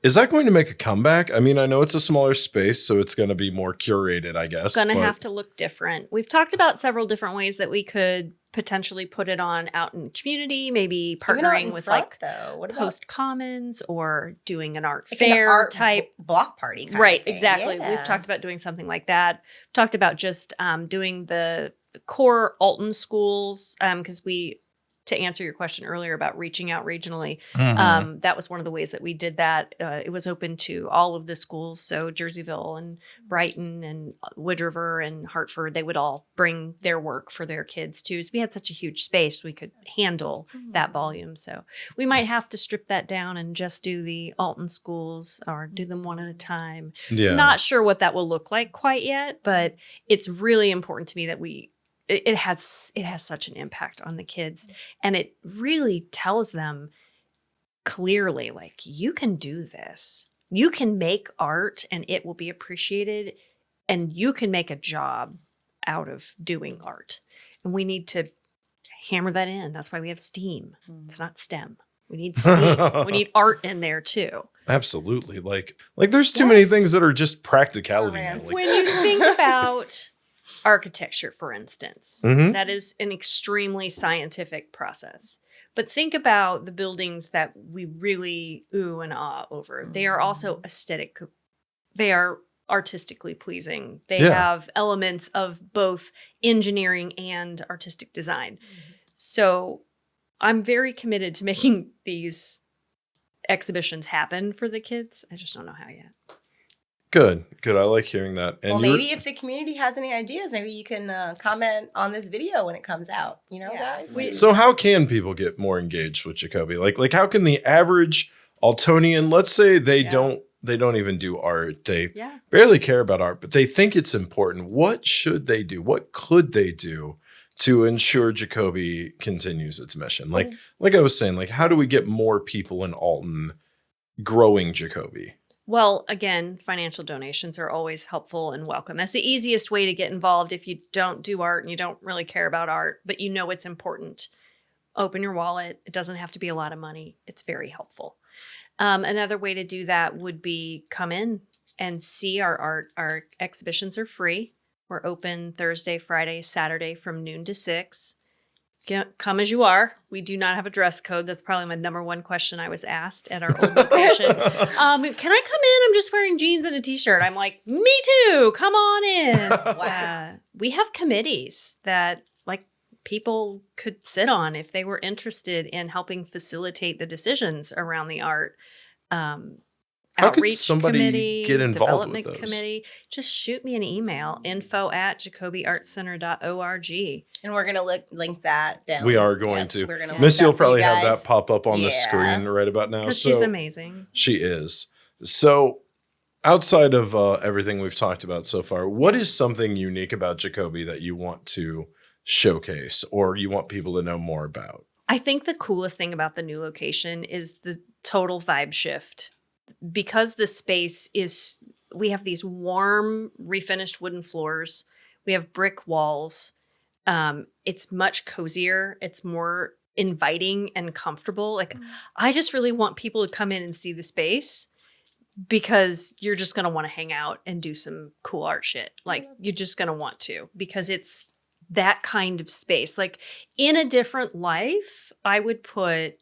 Is that going to make a comeback? I mean, I know it's a smaller space, so it's going to be more curated, I guess. It's going to have to look different. We've talked about several different ways that we could potentially put it on out in the community, maybe partnering with Post Commons or doing an art fair art type block party. Right, exactly. Yeah. We've talked about doing something like that. Talked about just doing the core Alton schools because to answer your question earlier about reaching out regionally, that was one of the ways that we did that. It was open to all of the schools. So Jerseyville and Brighton and Wood River and Hartford, they would all bring their work for their kids too. So we had such a huge space, we could handle that volume. So we might have to strip that down and just do the Alton schools or do them one at a time. Yeah. Not sure what that will look like quite yet, but it's really important to me that it has such an impact on the kids, and it really tells them clearly, like, you can do this. You can make art and it will be appreciated, and you can make a job out of doing art. And we need to hammer that in. That's why we have STEAM. It's not STEM. We need STEAM. We need art in there too. Absolutely. Like there's too many things that are just practicality. When you think about architecture, for instance, that is an extremely scientific process. But think about the buildings that we really ooh and ah over. They are also aesthetic. They are artistically pleasing. They have elements of both engineering and artistic design. So I'm very committed to making these exhibitions happen for the kids. I just don't know how yet. Good. I like hearing that. And well, maybe if the community has any ideas, maybe you can comment on this video when it comes out. You know, guys. So how can people get more engaged with Jacoby? Like how can the average Altonian, let's say they don't even do art. They barely care about art, but they think it's important. What should they do? What could they do to ensure Jacoby continues its mission? Like I was saying, like, how do we get more people in Alton growing Jacoby? Well, again, financial donations are always helpful and welcome. That's the easiest way to get involved if you don't do art and you don't really care about art, but you know it's important. Open your wallet. It doesn't have to be a lot of money. It's very helpful. Another way to do that would be come in and see our art. Our exhibitions are free. We're open Thursday, Friday, Saturday from noon to 6. Come as you are. We do not have a dress code. That's probably my number one question I was asked at our old location. Can I come in? I'm just wearing jeans and a t-shirt. I'm like, me too. Come on in. Wow. We have committees that like people could sit on if they were interested in helping facilitate the decisions around the art. How could Outreach somebody committee, get involved development with those? committee. Just shoot me an email, info@jacobyartscenter.org. And we're gonna link that down. We are going to. We're gonna Missy will link that for you probably have guys. that pop up on the Yeah. screen right about now. Because So she's amazing. she is. So outside of everything we've talked about so far, what is something unique about Jacoby that you want to showcase or you want people to know more about? I think the coolest thing about the new location is the total vibe shift. Because the space is, we have these warm, refinished wooden floors. We have brick walls. It's much cozier. It's more inviting and comfortable. Like, I just really want people to come in and see the space because you're just going to want to hang out and do some cool art shit. Like, you're just going to want to because it's that kind of space. Like, in a different life, I would put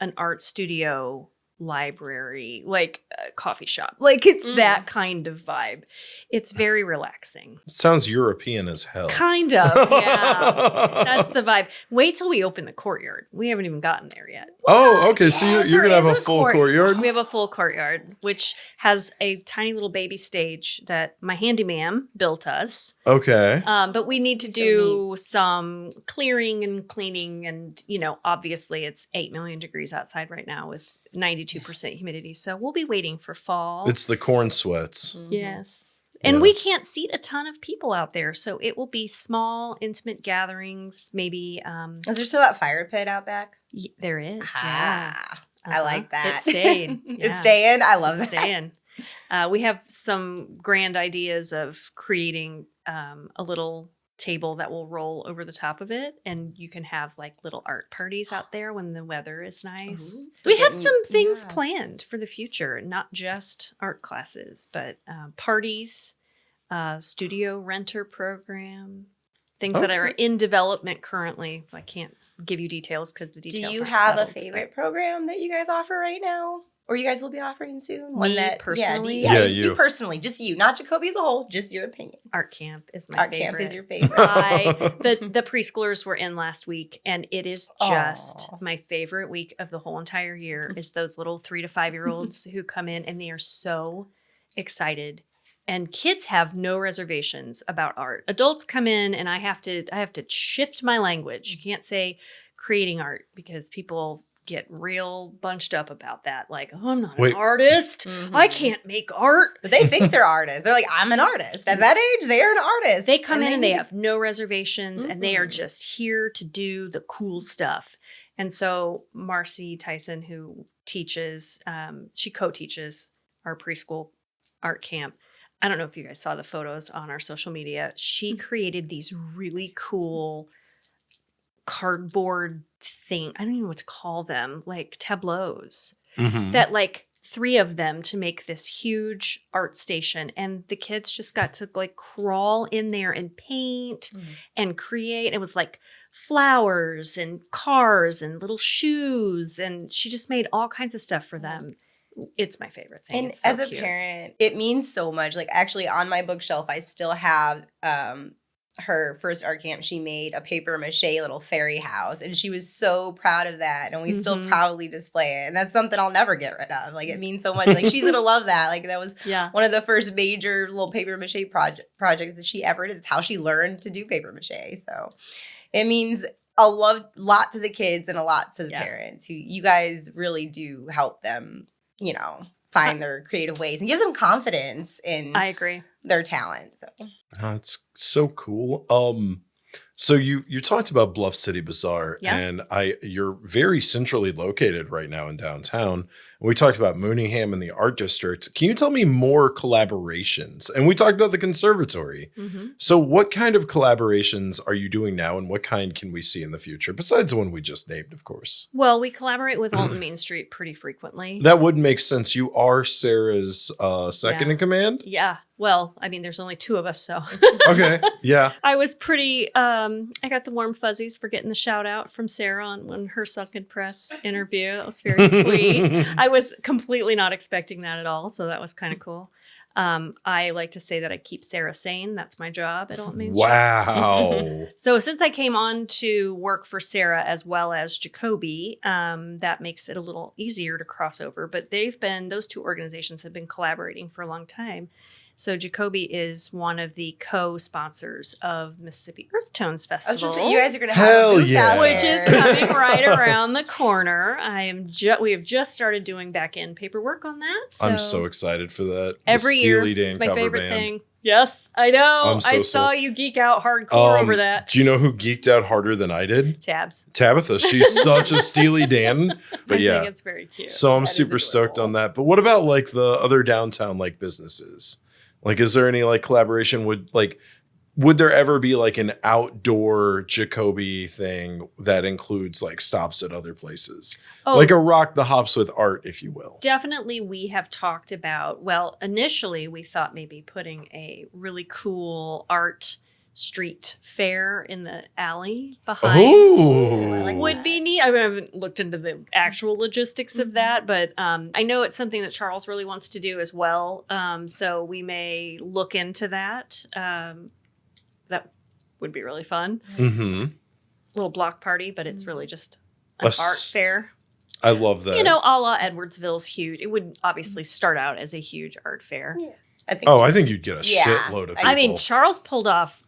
an art studio, library, like a coffee shop. Like it's that kind of vibe. It's very relaxing. It sounds European as hell. Kind of, yeah. That's the vibe. Wait till we open the courtyard. We haven't even gotten there yet. Oh, okay. So you're going to have a is a full courtyard? We have a full courtyard, which has a tiny little baby stage that my handyman built us. Okay. But we need to do some clearing and cleaning. And, obviously it's 8 million degrees outside right now with 92% humidity. So we'll be waiting for fall. It's the corn sweats. Yes. And we can't seat a ton of people out there. So it will be small, intimate gatherings. Maybe. Is there still that fire pit out back? There is. Ah, I like that. It's staying. It's staying. I love that. Staying. We have some grand ideas of creating a little table that will roll over the top of it, and you can have like little art parties out there when the weather is nice. Ooh. We have some things planned for the future, not just art classes, but parties, studio renter program, things that are in development currently. I can't give you details because the details. Do you aren't have settled, a favorite program that you guys offer right now? Or you guys will be offering soon? One that personally? Yeah, Yeah, just you. you personally, just you, not Jacoby as a whole, just your opinion. Art camp is my Art favorite. camp is your favorite. The preschoolers were in last week, and it is just my favorite week of the whole entire year. Is those little 3 to 5 year olds who come in and they are so excited. And kids have no reservations about art. Adults come in and I have to shift my language. You can't say creating art because people get real bunched up about that. Like, oh, I'm not an artist. I can't make art. But they think they're artists. They're like, I'm an artist. At that age, they are an artist. They come in and they have no reservations and they are just here to do the cool stuff. And so Marcy Tyson, who teaches, she co-teaches our preschool art camp. I don't know if you guys saw the photos on our social media. She created these really cool cardboard thing. I don't even know what to call them, like tableaus that like 3 of them to make this huge art station. And the kids just got to like crawl in there and paint and create. It was like flowers and cars and little shoes. And she just made all kinds of stuff for them. It's my favorite thing. And it's so as a cute. parent, it means so much. Like actually on my bookshelf, I still have her first art camp. She made a paper mache little fairy house, and she was so proud of that. And we still proudly display it. And that's something I'll never get rid of. Like it means so much. Like she's gonna love that. Like that was one of the first major little paper mache projects that she ever did. It's how she learned to do paper mache. So it means a lot to the kids and a lot to the parents. Who you guys really do help them, find their creative ways and give them confidence in I agree. their talent. So It's so cool. So you talked about Bluff City Bazaar, Yeah. and you're very centrally located right now in downtown. We talked about Mooneyham and the Art District. Can you tell me more collaborations? And we talked about the conservatory. Mm-hmm. So what kind of collaborations are you doing now, and what kind can we see in the future, besides the one we just named, of course? Well, we collaborate with Alton Main Street pretty frequently. That would make sense. You are Sarah's second Yeah. in command? Yeah. Well, I mean, there's only 2 of us, so. Okay, yeah. I was pretty, I got the warm fuzzies for getting the shout out from Sarah on her Sunken Press interview. That was very sweet. I was completely not expecting that at all, so that was kind of cool. I like to say that I keep Sarah sane. That's my job at Alton Main Street. Wow. So since I came on to work for Sarah as well as Jacoby, that makes it a little easier to cross over. But those 2 organizations have been collaborating for a long time. So Jacoby is one of the co-sponsors of Mississippi Earth Tones I was Festival. just saying, you guys are going to Hell have a booth yeah. out Which there. is coming right around the corner. We have just started doing back-end paperwork on that. I'm so excited for that. Every The year, Steely Dan it's my cover favorite band. thing. Yes, I know. I'm so I saw you geek out hardcore over that. Do you know who geeked out harder than I did? Tabs. Tabitha. She's such a Steely Dan. But I yeah. think it's very cute. So I'm That is super stoked adorable. on that. But what about like the other downtown like businesses? Like, is there any like collaboration? Would there ever be like an outdoor Jacoby thing that includes like stops at other places? Oh, Like a rock the hops with art, if you will. definitely we have talked about, well, initially we thought maybe putting a really cool art street fair in the alley behind. Ooh. I like Would be neat. I haven't looked into the actual logistics of that, but I know it's something that Charles really wants to do as well. So we may look into that. That would be really fun. Mm-hmm. Little block party, but it's really just A an s- art fair. I love that. You know, a la Edwardsville's huge. It would obviously start out as a huge art fair. Yeah. I think I think you'd get a Yeah. shitload of people. I mean, Charles pulled off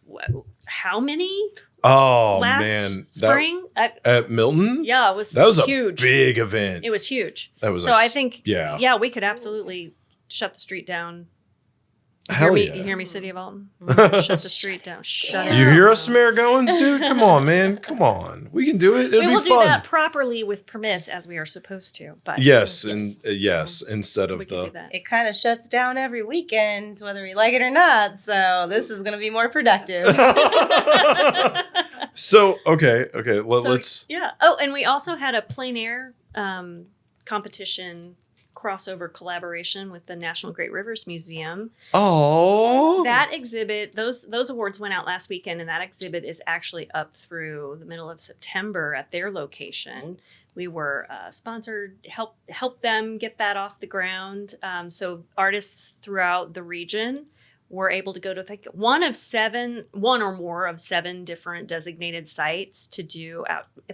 how many oh last man, spring? at Milton, Yeah, it was that was huge. a big event. It was huge. That was So I think, yeah. we could absolutely shut the street down. Hell You yeah. hear me, City of Alton? Shut the street down. Shut it You down. hear us, Mayor Goins, dude? Come on, man. Come on. We can do it. It'll We be will fun. do that properly with permits as we are supposed to. But Yes, and yes, instead of we can do the that. it kind of shuts down every weekend, whether we like it or not. So this is going to be more productive. So okay. So, Let's. Yeah. Oh, and we also had a plein air competition crossover collaboration with the National Great Rivers Museum. Oh, That exhibit, those awards went out last weekend, and that exhibit is actually up through the middle of September at their location. We were sponsored, help them get that off the ground. So artists throughout the region were able to go to one or more of 7 different designated sites to do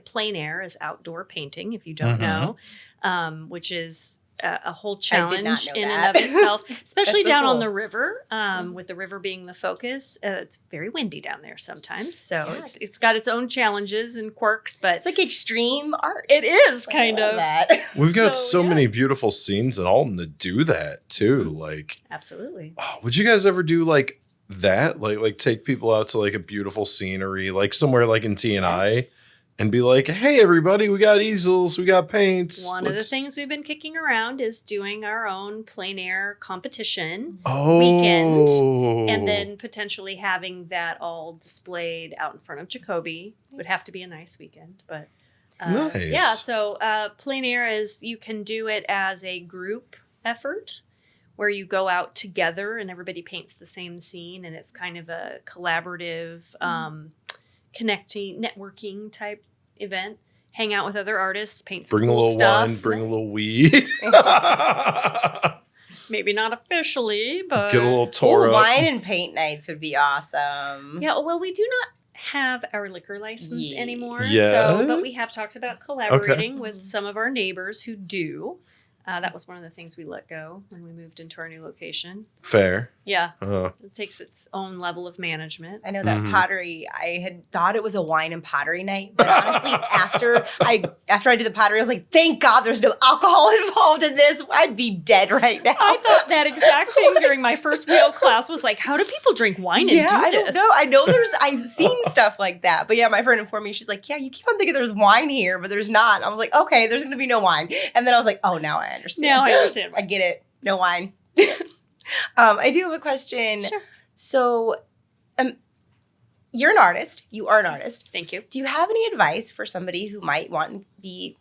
plein air as outdoor painting, if you don't know, which is a whole challenge know in that. and of itself, especially That's so down on cool. the river, with the river being the focus. It's very windy down there sometimes, so Yeah. it's got its own challenges and quirks, but It's like extreme art. it is I kind love of that. we've got So, so yeah. many beautiful scenes in Alton to do that too. Like, absolutely. would you guys ever do like that? Like take people out to like a beautiful scenery, like somewhere like in TNI, Yes. and be like, "Hey, everybody, we got easels, we got paints." One of the Let's- things we've been kicking around is doing our own plein air competition. oh, weekend, And then potentially having that all displayed out in front of Jacoby. It would have to be a nice weekend, but Nice. yeah. So plein air is, you can do it as a group effort where you go out together and everybody paints the same scene, and it's kind of a collaborative, connecting, networking type event. Hang out with other artists, paint some bring a cool little stuff. wine, bring a little weed, Maybe not officially, but get a little Ooh, tour up. wine and paint nights would be awesome. yeah. Well, we do not have our liquor license Yeah. anymore. Yeah. So, but we have talked about collaborating with some of our neighbors who do. That was one of the things we let go when we moved into our new location. Fair. Yeah. It takes its own level of management. I know that pottery, I had thought it was a wine and pottery night, but honestly, after I did the pottery, I was like, thank God there's no alcohol involved in this. I'd be dead right now. I thought that exact thing during my first wheel class was like, how do people drink wine and do this? I don't know. I know I've seen stuff like that. But yeah, my friend informed me, she's like, yeah, you keep on thinking there's wine here, but there's not. I was like, okay, there's going to be no wine. And then I was like, oh, now I understand. Now I understand. I get it. No wine. I do have a question. Sure. So, you're an artist. You are an artist. Thank you. Do you have any advice for somebody who might want to be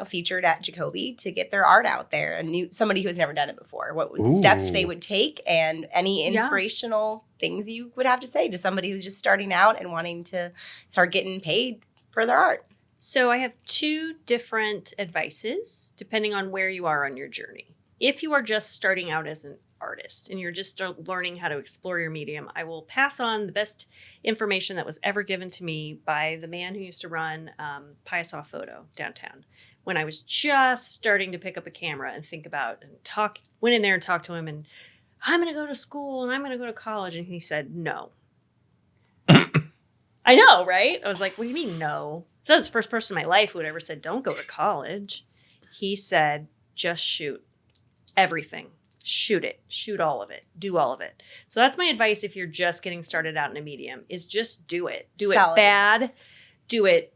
featured at Jacoby to get their art out there? Somebody who has never done it before. What steps they would take, and any inspirational things you would have to say to somebody who's just starting out and wanting to start getting paid for their art? So I have 2 different advices depending on where you are on your journey. If you are just starting out as an artist and you're just learning how to explore your medium, I will pass on the best information that was ever given to me by the man who used to run Piasaw Photo downtown. When I was just starting to pick up a camera and think about and went in there and talked to him, and I'm going to go to school and I'm going to go to college. And he said, no. I know, right? I was like, what do you mean no? So that's the first person in my life who had ever said, don't go to college. He said, just shoot everything. Shoot it. Shoot all of it. Do all of it. So that's my advice if you're just getting started out in a medium, is just do it. Do it bad. Do it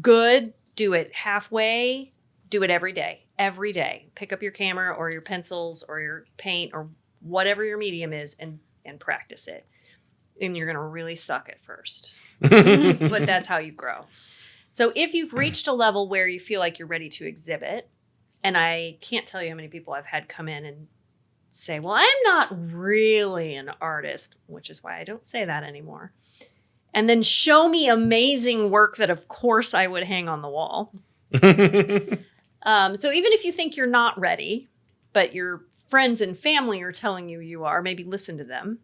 good. Do it halfway. Do it every day. Every day. Pick up your camera or your pencils or your paint or whatever your medium is and practice it. And you're going to really suck at first. But that's how you grow. So if you've reached a level where you feel like you're ready to exhibit, and I can't tell you how many people I've had come in and say, well, I'm not really an artist, which is why I don't say that anymore. And then show me amazing work that, of course, I would hang on the wall. So even if you think you're not ready, but your friends and family are telling you are, maybe listen to them.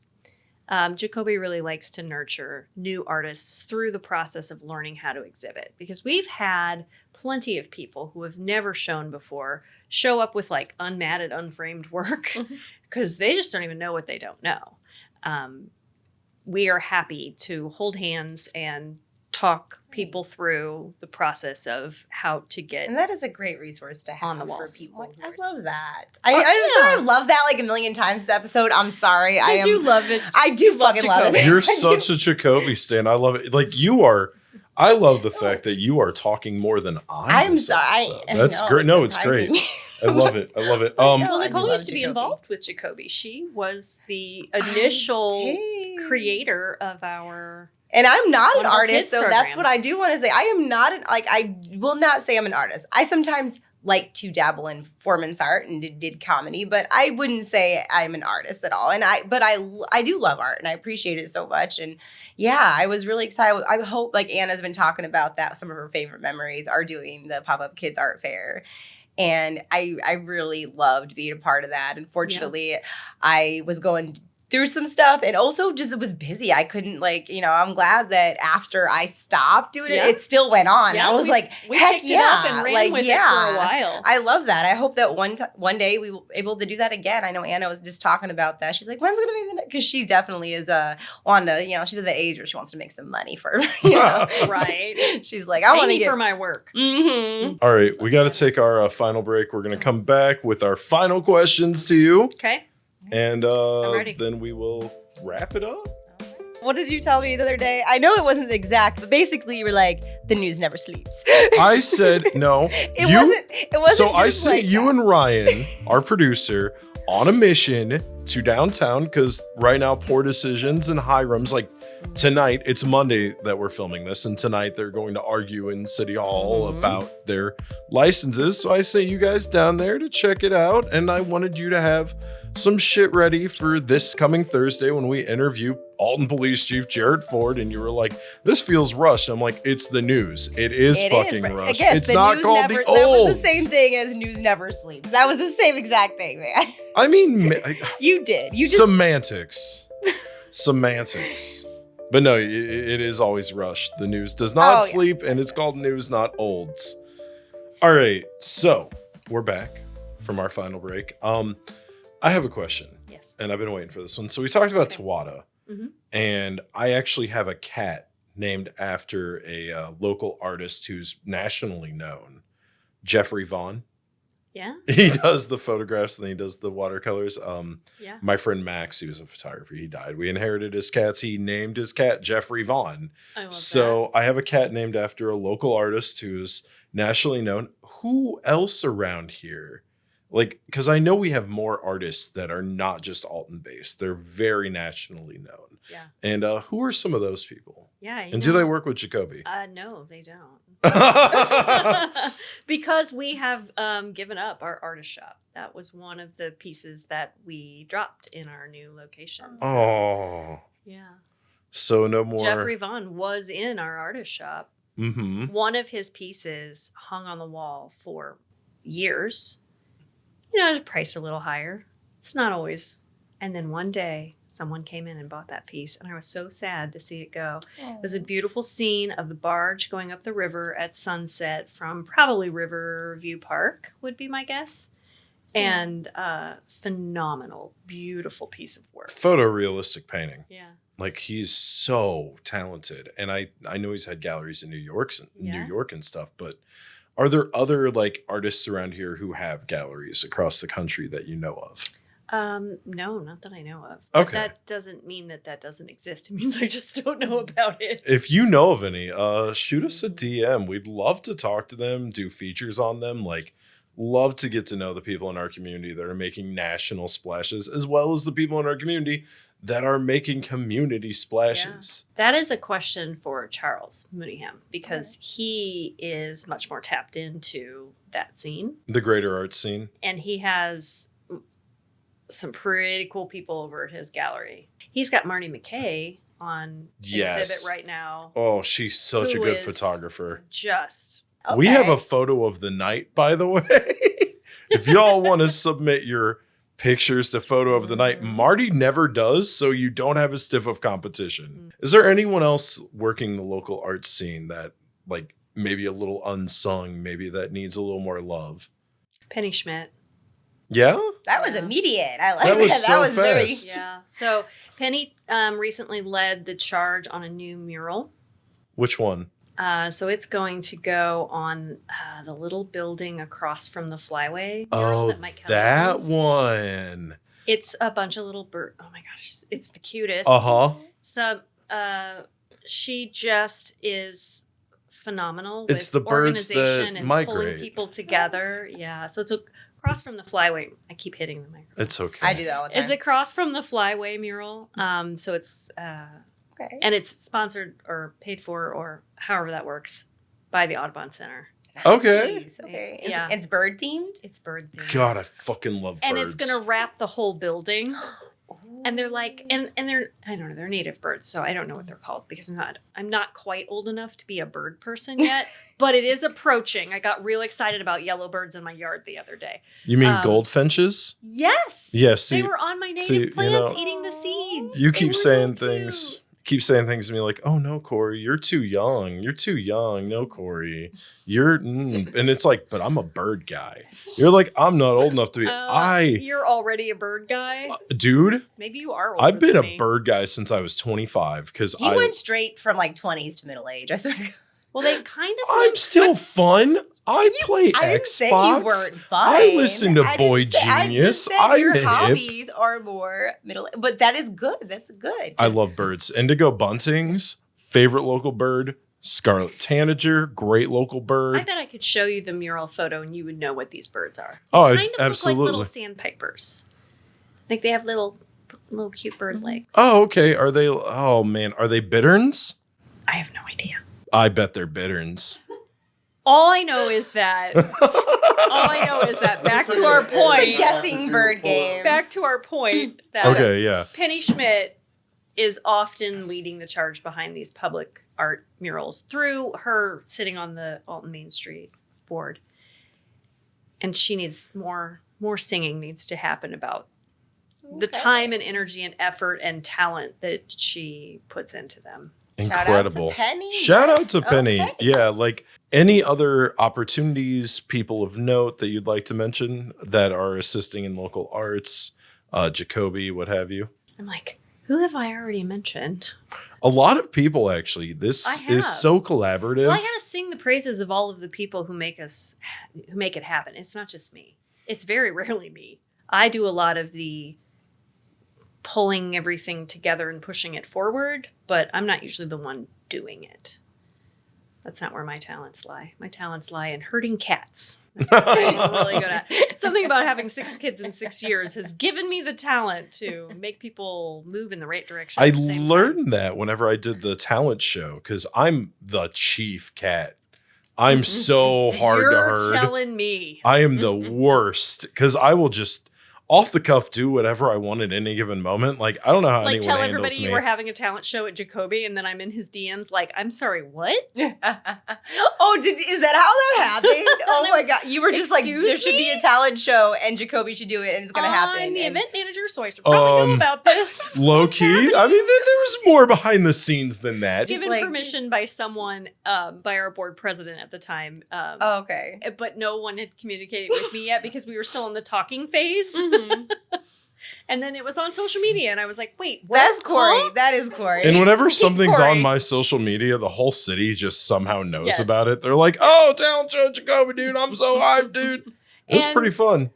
Jacoby really likes to nurture new artists through the process of learning how to exhibit, because we've had plenty of people who have never shown before show up with like unmatted, unframed work because they just don't even know what they don't know. We are happy to hold hands and talk people through the process of how to get, and that is a great resource to have on the walls. For people. I love that. I love that like a million times this episode. I'm sorry. You love it. I do fucking love it. You're such a Jacoby stan. I love it. Like you are. I love the fact that you are talking more than I'm sorry. That's great. No, it's great. I love it. I love it. Well, Nicole used to be involved with Jacoby. She was the initial creator of our. And I'm not an artist, so that's what I do want to say. I am not I will not say I'm an artist. I sometimes like to dabble in performance art and did comedy, but I wouldn't say I'm an artist at all. And I do love art and I appreciate it so much. And yeah, I was really excited. I hope, like Anna's been talking about that, some of her favorite memories are doing the Pop-Up Kids Art Fair. And I really loved being a part of that. Unfortunately, I was going through some stuff and also just it was busy. I couldn't I'm glad that after I stopped doing it, it still went on. Yeah, I was heck yeah. And ran with it for a while. I love that. I hope that one day we will be able to do that again. I know Anna was just talking about that. She's like, when's going to be the next? Because she definitely is on to, she's at the age where she wants to make some money for, right. She's like, I want to get for my work. Mm-hmm. All right. We got to take our final break. We're going to come back with our final questions to you. Okay. And then we will wrap it up. What did you tell me the other day? I know it wasn't exact, but basically you were like, the news never sleeps. I said no. It wasn't. So I sent you and Ryan, our producer, on a mission to downtown because right now Poor Decisions and Hiram's tonight. It's Monday that we're filming this, and tonight they're going to argue in City Hall about their licenses. So I sent you guys down there to check it out, and I wanted you to have some shit ready for this coming Thursday when we interview Alton Police Chief Jared Ford, and you were like, this feels rushed. I'm like, it's the news. It is fucking rushed. It's not called the Olds. That was the same thing as News Never Sleeps. That was the same exact thing, man. I mean, you did. You just semantics. But no, it is always rushed. The news does not sleep, and it's called News Not Olds. All right, so we're back from our final break. I have a question. Yes. And I've been waiting for this one. So we talked about Okay. Tawada, Mm-hmm. and I actually have a cat named after a local artist who's nationally known, Jeffrey Vaughn. Yeah. He does the photographs and then he does the watercolors. Yeah. My friend Max, he was a photographer. He died. We inherited his cats. He named his cat Jeffrey Vaughn. I love So I have a cat named after a local artist who's nationally known. Who else around here? Like, because I know we have more artists that are not just Alton based. They're very nationally known. that. Yeah. And who are some of those people? Yeah. And do they work with Jacoby? No, they don't. Because we have given up our artist shop. That was one of the pieces that we dropped in our new location. So, Oh. yeah. So no more. Jeffrey Vaughn was in our artist shop. Mm-hmm. One of his pieces hung on the wall for years. You know, it was priced a little higher. It's not always. And then one day, someone came in and bought that piece, and I was so sad to see it go. It was a beautiful scene of the barge going up the river at sunset from probably Riverview Park, would be my guess. And phenomenal, beautiful piece of work. Photorealistic painting. Yeah. Like, he's so talented. And I know he's had galleries in New York and stuff, but are there other like artists around here who have galleries across the country that you know of? No, not that I know of. But Okay. that doesn't mean that doesn't exist. It means I just don't know about it. If you know of any, shoot us a DM. We'd love to talk to them, do features on them. Like, love to get to know the people in our community that are making national splashes, as well as the people in our community that are making community splashes. That is a question for Charles Mooneyham, because he is much more tapped into that scene. The greater art scene. And he has some pretty cool people over at his gallery. He's got Marnie McKay on exhibit right now. Oh, she's such a Who good is photographer. Just We have a photo of the night, by the way. If y'all want to submit your pictures to photo of the night, Marty never does, so you don't have a stiff of competition. Is there anyone else working the local arts scene that, like, maybe a little unsung, maybe that needs a little more love? Penny Schmidt. Yeah? That was immediate. I like That was that. so That was very. fast. Yeah. So Penny recently led the charge on a new mural. Which one? So it's going to go on the little building across from the flyway. Oh, that Mike Kelly that owns. one. It's a bunch of little bird. Oh my gosh, it's the cutest. Uh-huh. It's the she just is phenomenal. It's with the birds that organization and migrate. pulling people together. Yeah. So it's across from the flyway. I keep hitting the microphone. It's okay. I do that all the time. It's across from the flyway mural. So it's Okay. and it's sponsored or paid for, or however that works, by the Audubon Center. Okay. Nice, okay. Yeah. It's bird themed. It's bird themed. God, I fucking love And birds. it's gonna wrap the whole building. And they're like, and they're, I don't know, they're native birds, so I don't know what they're called because I'm not quite old enough to be a bird person yet, but it is approaching. I got real excited about yellow birds in my yard the other day. You mean goldfinches? Yes. Yes. See, they were on my native see, plants you know, eating the seeds. you They keep were saying so things. cute. Keep saying things to me like, "Oh no, Corey, you're too young. You're too young. No, Corey, you're." And it's like, but I'm a bird guy. You're like, I'm not old enough to be. You're already a bird guy. Dude, Maybe you are. Older I've been than a me. bird guy since I was 25 because He went straight from like 20s to middle age. I swear to God. Well, they kind of. I'm still fun. I play I didn't Xbox. say you weren't fun. I listen to I Boy didn't say- I Genius. just said I'm your hip. hobbies are more middle, but that is good. That's good. I love birds. Indigo buntings, favorite local bird. Scarlet tanager, great local bird. I bet I could show you the mural photo and you would know what these birds are. Oh, They kind of absolutely. look like little sandpipers. Like they have little cute bird legs. Oh, okay. Are they? Oh man, are they bitterns? I have no idea. I bet they're bitterns. All I know is that. Back to our It's the point. guessing bird game. Back to our point that Okay, yeah. Penny Schmidt is often leading the charge behind these public art murals through her sitting on the Alton Main Street board. And she needs more singing needs to happen about the time and energy and effort and talent that she puts into them. Incredible. Shout out Shout to Penny. out to Penny. Okay. Yeah, like any other opportunities, people of note that you'd like to mention that are assisting in local arts, Jacoby, what have you? I'm like, who have I already mentioned? A lot of people, actually. This is so collaborative. Well, I gotta sing the praises of all of the people who make it happen. It's not just me. It's very rarely me. I do a lot of the pulling everything together and pushing it forward, but I'm not usually the one doing it. That's not where my talents lie. My talents lie in herding cats. That's what I'm really good at. Something about having 6 kids in 6 years has given me the talent to make people move in the right direction. I at the same learned time. that whenever I did the talent show because I'm the chief cat. I'm so hard to herd. You're telling me. I am the worst because I will just off the cuff do whatever I want at any given moment. Like, I don't know how Like, anyone tell handles everybody me. you were having a talent show at Jacoby, and then I'm in his DMs like, I'm sorry, what? Is that how that happened? Oh my God. You were just like, Excuse there should be a talent show and Jacoby should do it and it's going to happen. I'm the And- event manager, so I should probably know about this. Low key. I mean, there was more behind the scenes than that. Given like- permission by someone, by our board president at the time. Oh, okay. But no one had communicated with me yet because we were still in the talking phase. Mhm. And then it was on social media, and I was like, wait, what? That's Corey. Huh? That is Corey. And whenever something's Corey. on my social media, the whole city just somehow knows Yes. about it. They're like, oh, talent show Jacoby, dude. I'm so hyped, dude. It's And pretty fun.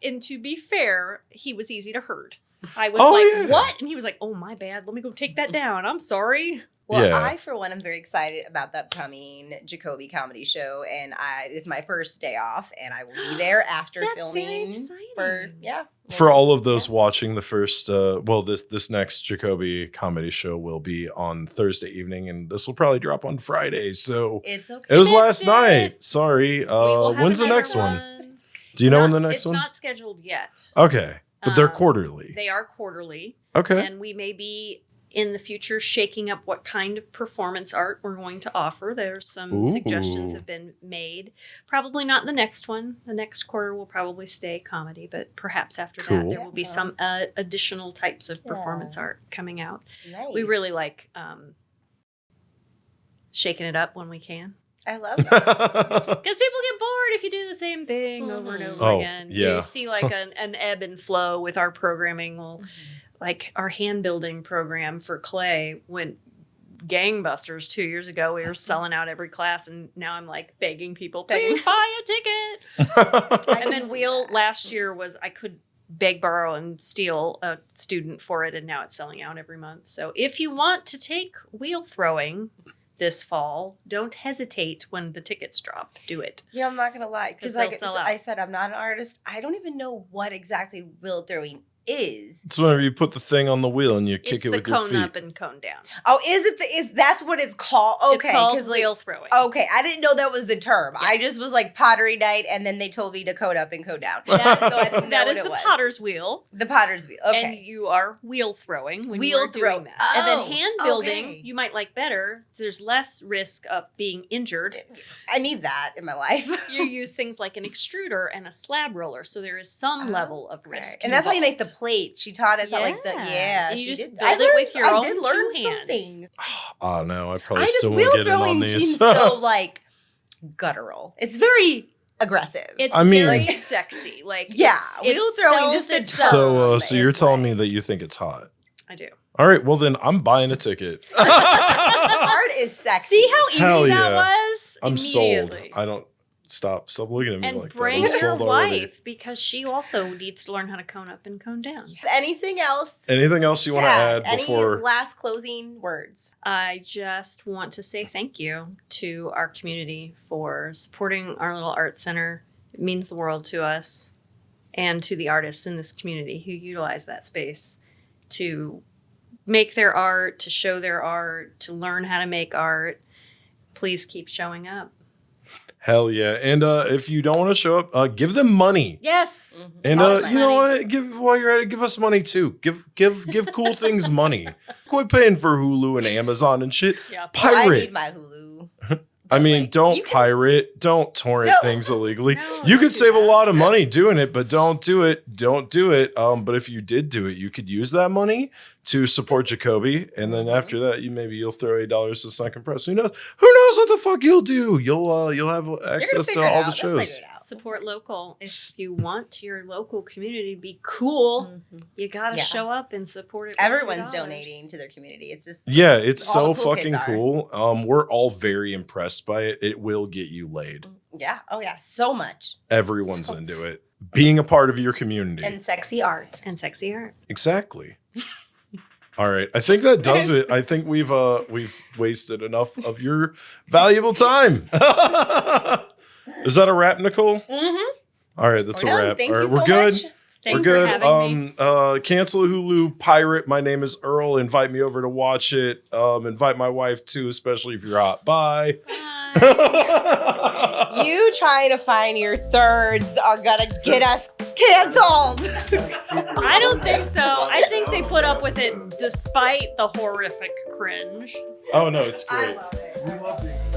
and to be fair, he was easy to herd. I was Oh, like, yeah. what? And he was like, oh, my bad. Let me go take that down. I'm sorry. Well, Yeah. I, for one, am very excited about the upcoming Jacoby comedy show, and it's my first day off, and I will be there after That's very filming. exciting. For all of those watching the first, this next Jacoby comedy show will be on Thursday evening, and this will probably drop on Friday. So It's okay. it was Missed last it. night. Sorry. We will have When's the another next one? Do you know when the next it's one? It's not scheduled yet. Okay, but they're Um, quarterly. They are quarterly. Okay. And we may be in the future shaking up what kind of performance art we're going to offer. There's some Ooh. suggestions have been made. Probably not the next one. The next quarter will probably stay comedy, but perhaps after Cool. that there will be some additional types of performance Yeah. art coming out. Nice. We really like shaking it up when we can. I love it. Because people get bored if you do the same thing over and over Oh, again. yeah. You see like an ebb and flow with our programming. Well, like our hand building program for clay went gangbusters 2 years ago. We were selling out every class, and now I'm like begging people, please buy a ticket. And then wheel last year was I could beg, borrow, and steal a student for it, and now it's selling out every month. So if you want to take wheel throwing this fall, don't hesitate when the tickets drop. Do it. Yeah, I'm not gonna lie, 'Cause because like they'll sell out. I said, I'm not an artist. I don't even know what exactly wheel throwing is. It's whenever you put the thing on the wheel and you kick It's it the with your cone feet. up and cone down. Oh, is that's what it's called? Okay, It's called because like wheel throwing. okay, I didn't know that was the term. I Yes. just was like pottery night, and then they told me to code up and code down. That, So I didn't know that what is it the was. potter's wheel. The potter's wheel. Okay. And you are wheel throwing when Wheel you are throw. doing that. And Oh, then hand building, okay. you might like better. There's less risk of being injured. I need that in my life. You use things like an extruder and a slab roller, so there is some level of Okay. risk. And that's how you make the involved. plate. She taught us how like the And you she just did. build it with your I own did learn 2 some hands. things. Oh no, I probably I just still wheel won't get in on throwing these. seems so like guttural. It's very aggressive. It's I mean- very sexy. Like Yeah, it wheel throwing, sells just the itself. So you're It's telling like- me that you think it's hot? I do. All right, well then I'm buying a ticket. Art is sexy. See how easy Hell that yeah. was? I'm sold. Immediately. I don't stop looking at me And like bring that. I'm your sold already. wife because she also needs to learn how to cone up and cone down. Anything else? Anything else you want to Dad, add before? Any last closing words? I just want to say thank you to our community for supporting our little art center. It means the world to us and to the artists in this community who utilize that space to make their art, to show their art, to learn how to make art. Please keep showing up. Hell yeah! And if you don't want to show up, give them money. Yes. And All this you know money. what? Give while you're at it, give us money too. Give cool things money. Quit paying for Hulu and Amazon and shit. Yeah. Oh, I Pirate. need my Hulu. I mean, Like, don't you can- pirate. Don't torrent No. things illegally. No, You don't could do save a that. lot of money doing it, but don't do it. Don't do it. But if you did do it, you could use that money to support Jacoby, and then Mhm. after that, you'll throw $8 to Sunken Press. Who knows? Who knows what the fuck you'll do? You'll have access to figure it all out. the They'll shows. figure it out. Support local. If you want your local community to be cool, Mhm. you gotta Yeah. show up and support it. with Everyone's $2. donating to their community. It's just Yeah, it's All so the cool kids fucking are. cool. We're all very impressed by it. It will get you laid. yeah. Oh yeah, so much Everyone's So- into it. Being a part of your community. and sexy art. And sexy art. Exactly. All right. I think that does it. I think we've wasted enough of your valuable time. Is that a wrap, Nicole? Mm-hmm. All right, that's a wrap. Thank All you right, so we're good. much. Thanks we're for good. having me. Cancel Hulu Pirate. My name is Earl. Invite me over to watch it. Invite my wife too, especially if you're hot. Bye. Bye. You trying to find your thirds are gonna get us canceled. I don't think so. I think they put up with it despite the horrific cringe. Oh no, it's I great. love it. We love being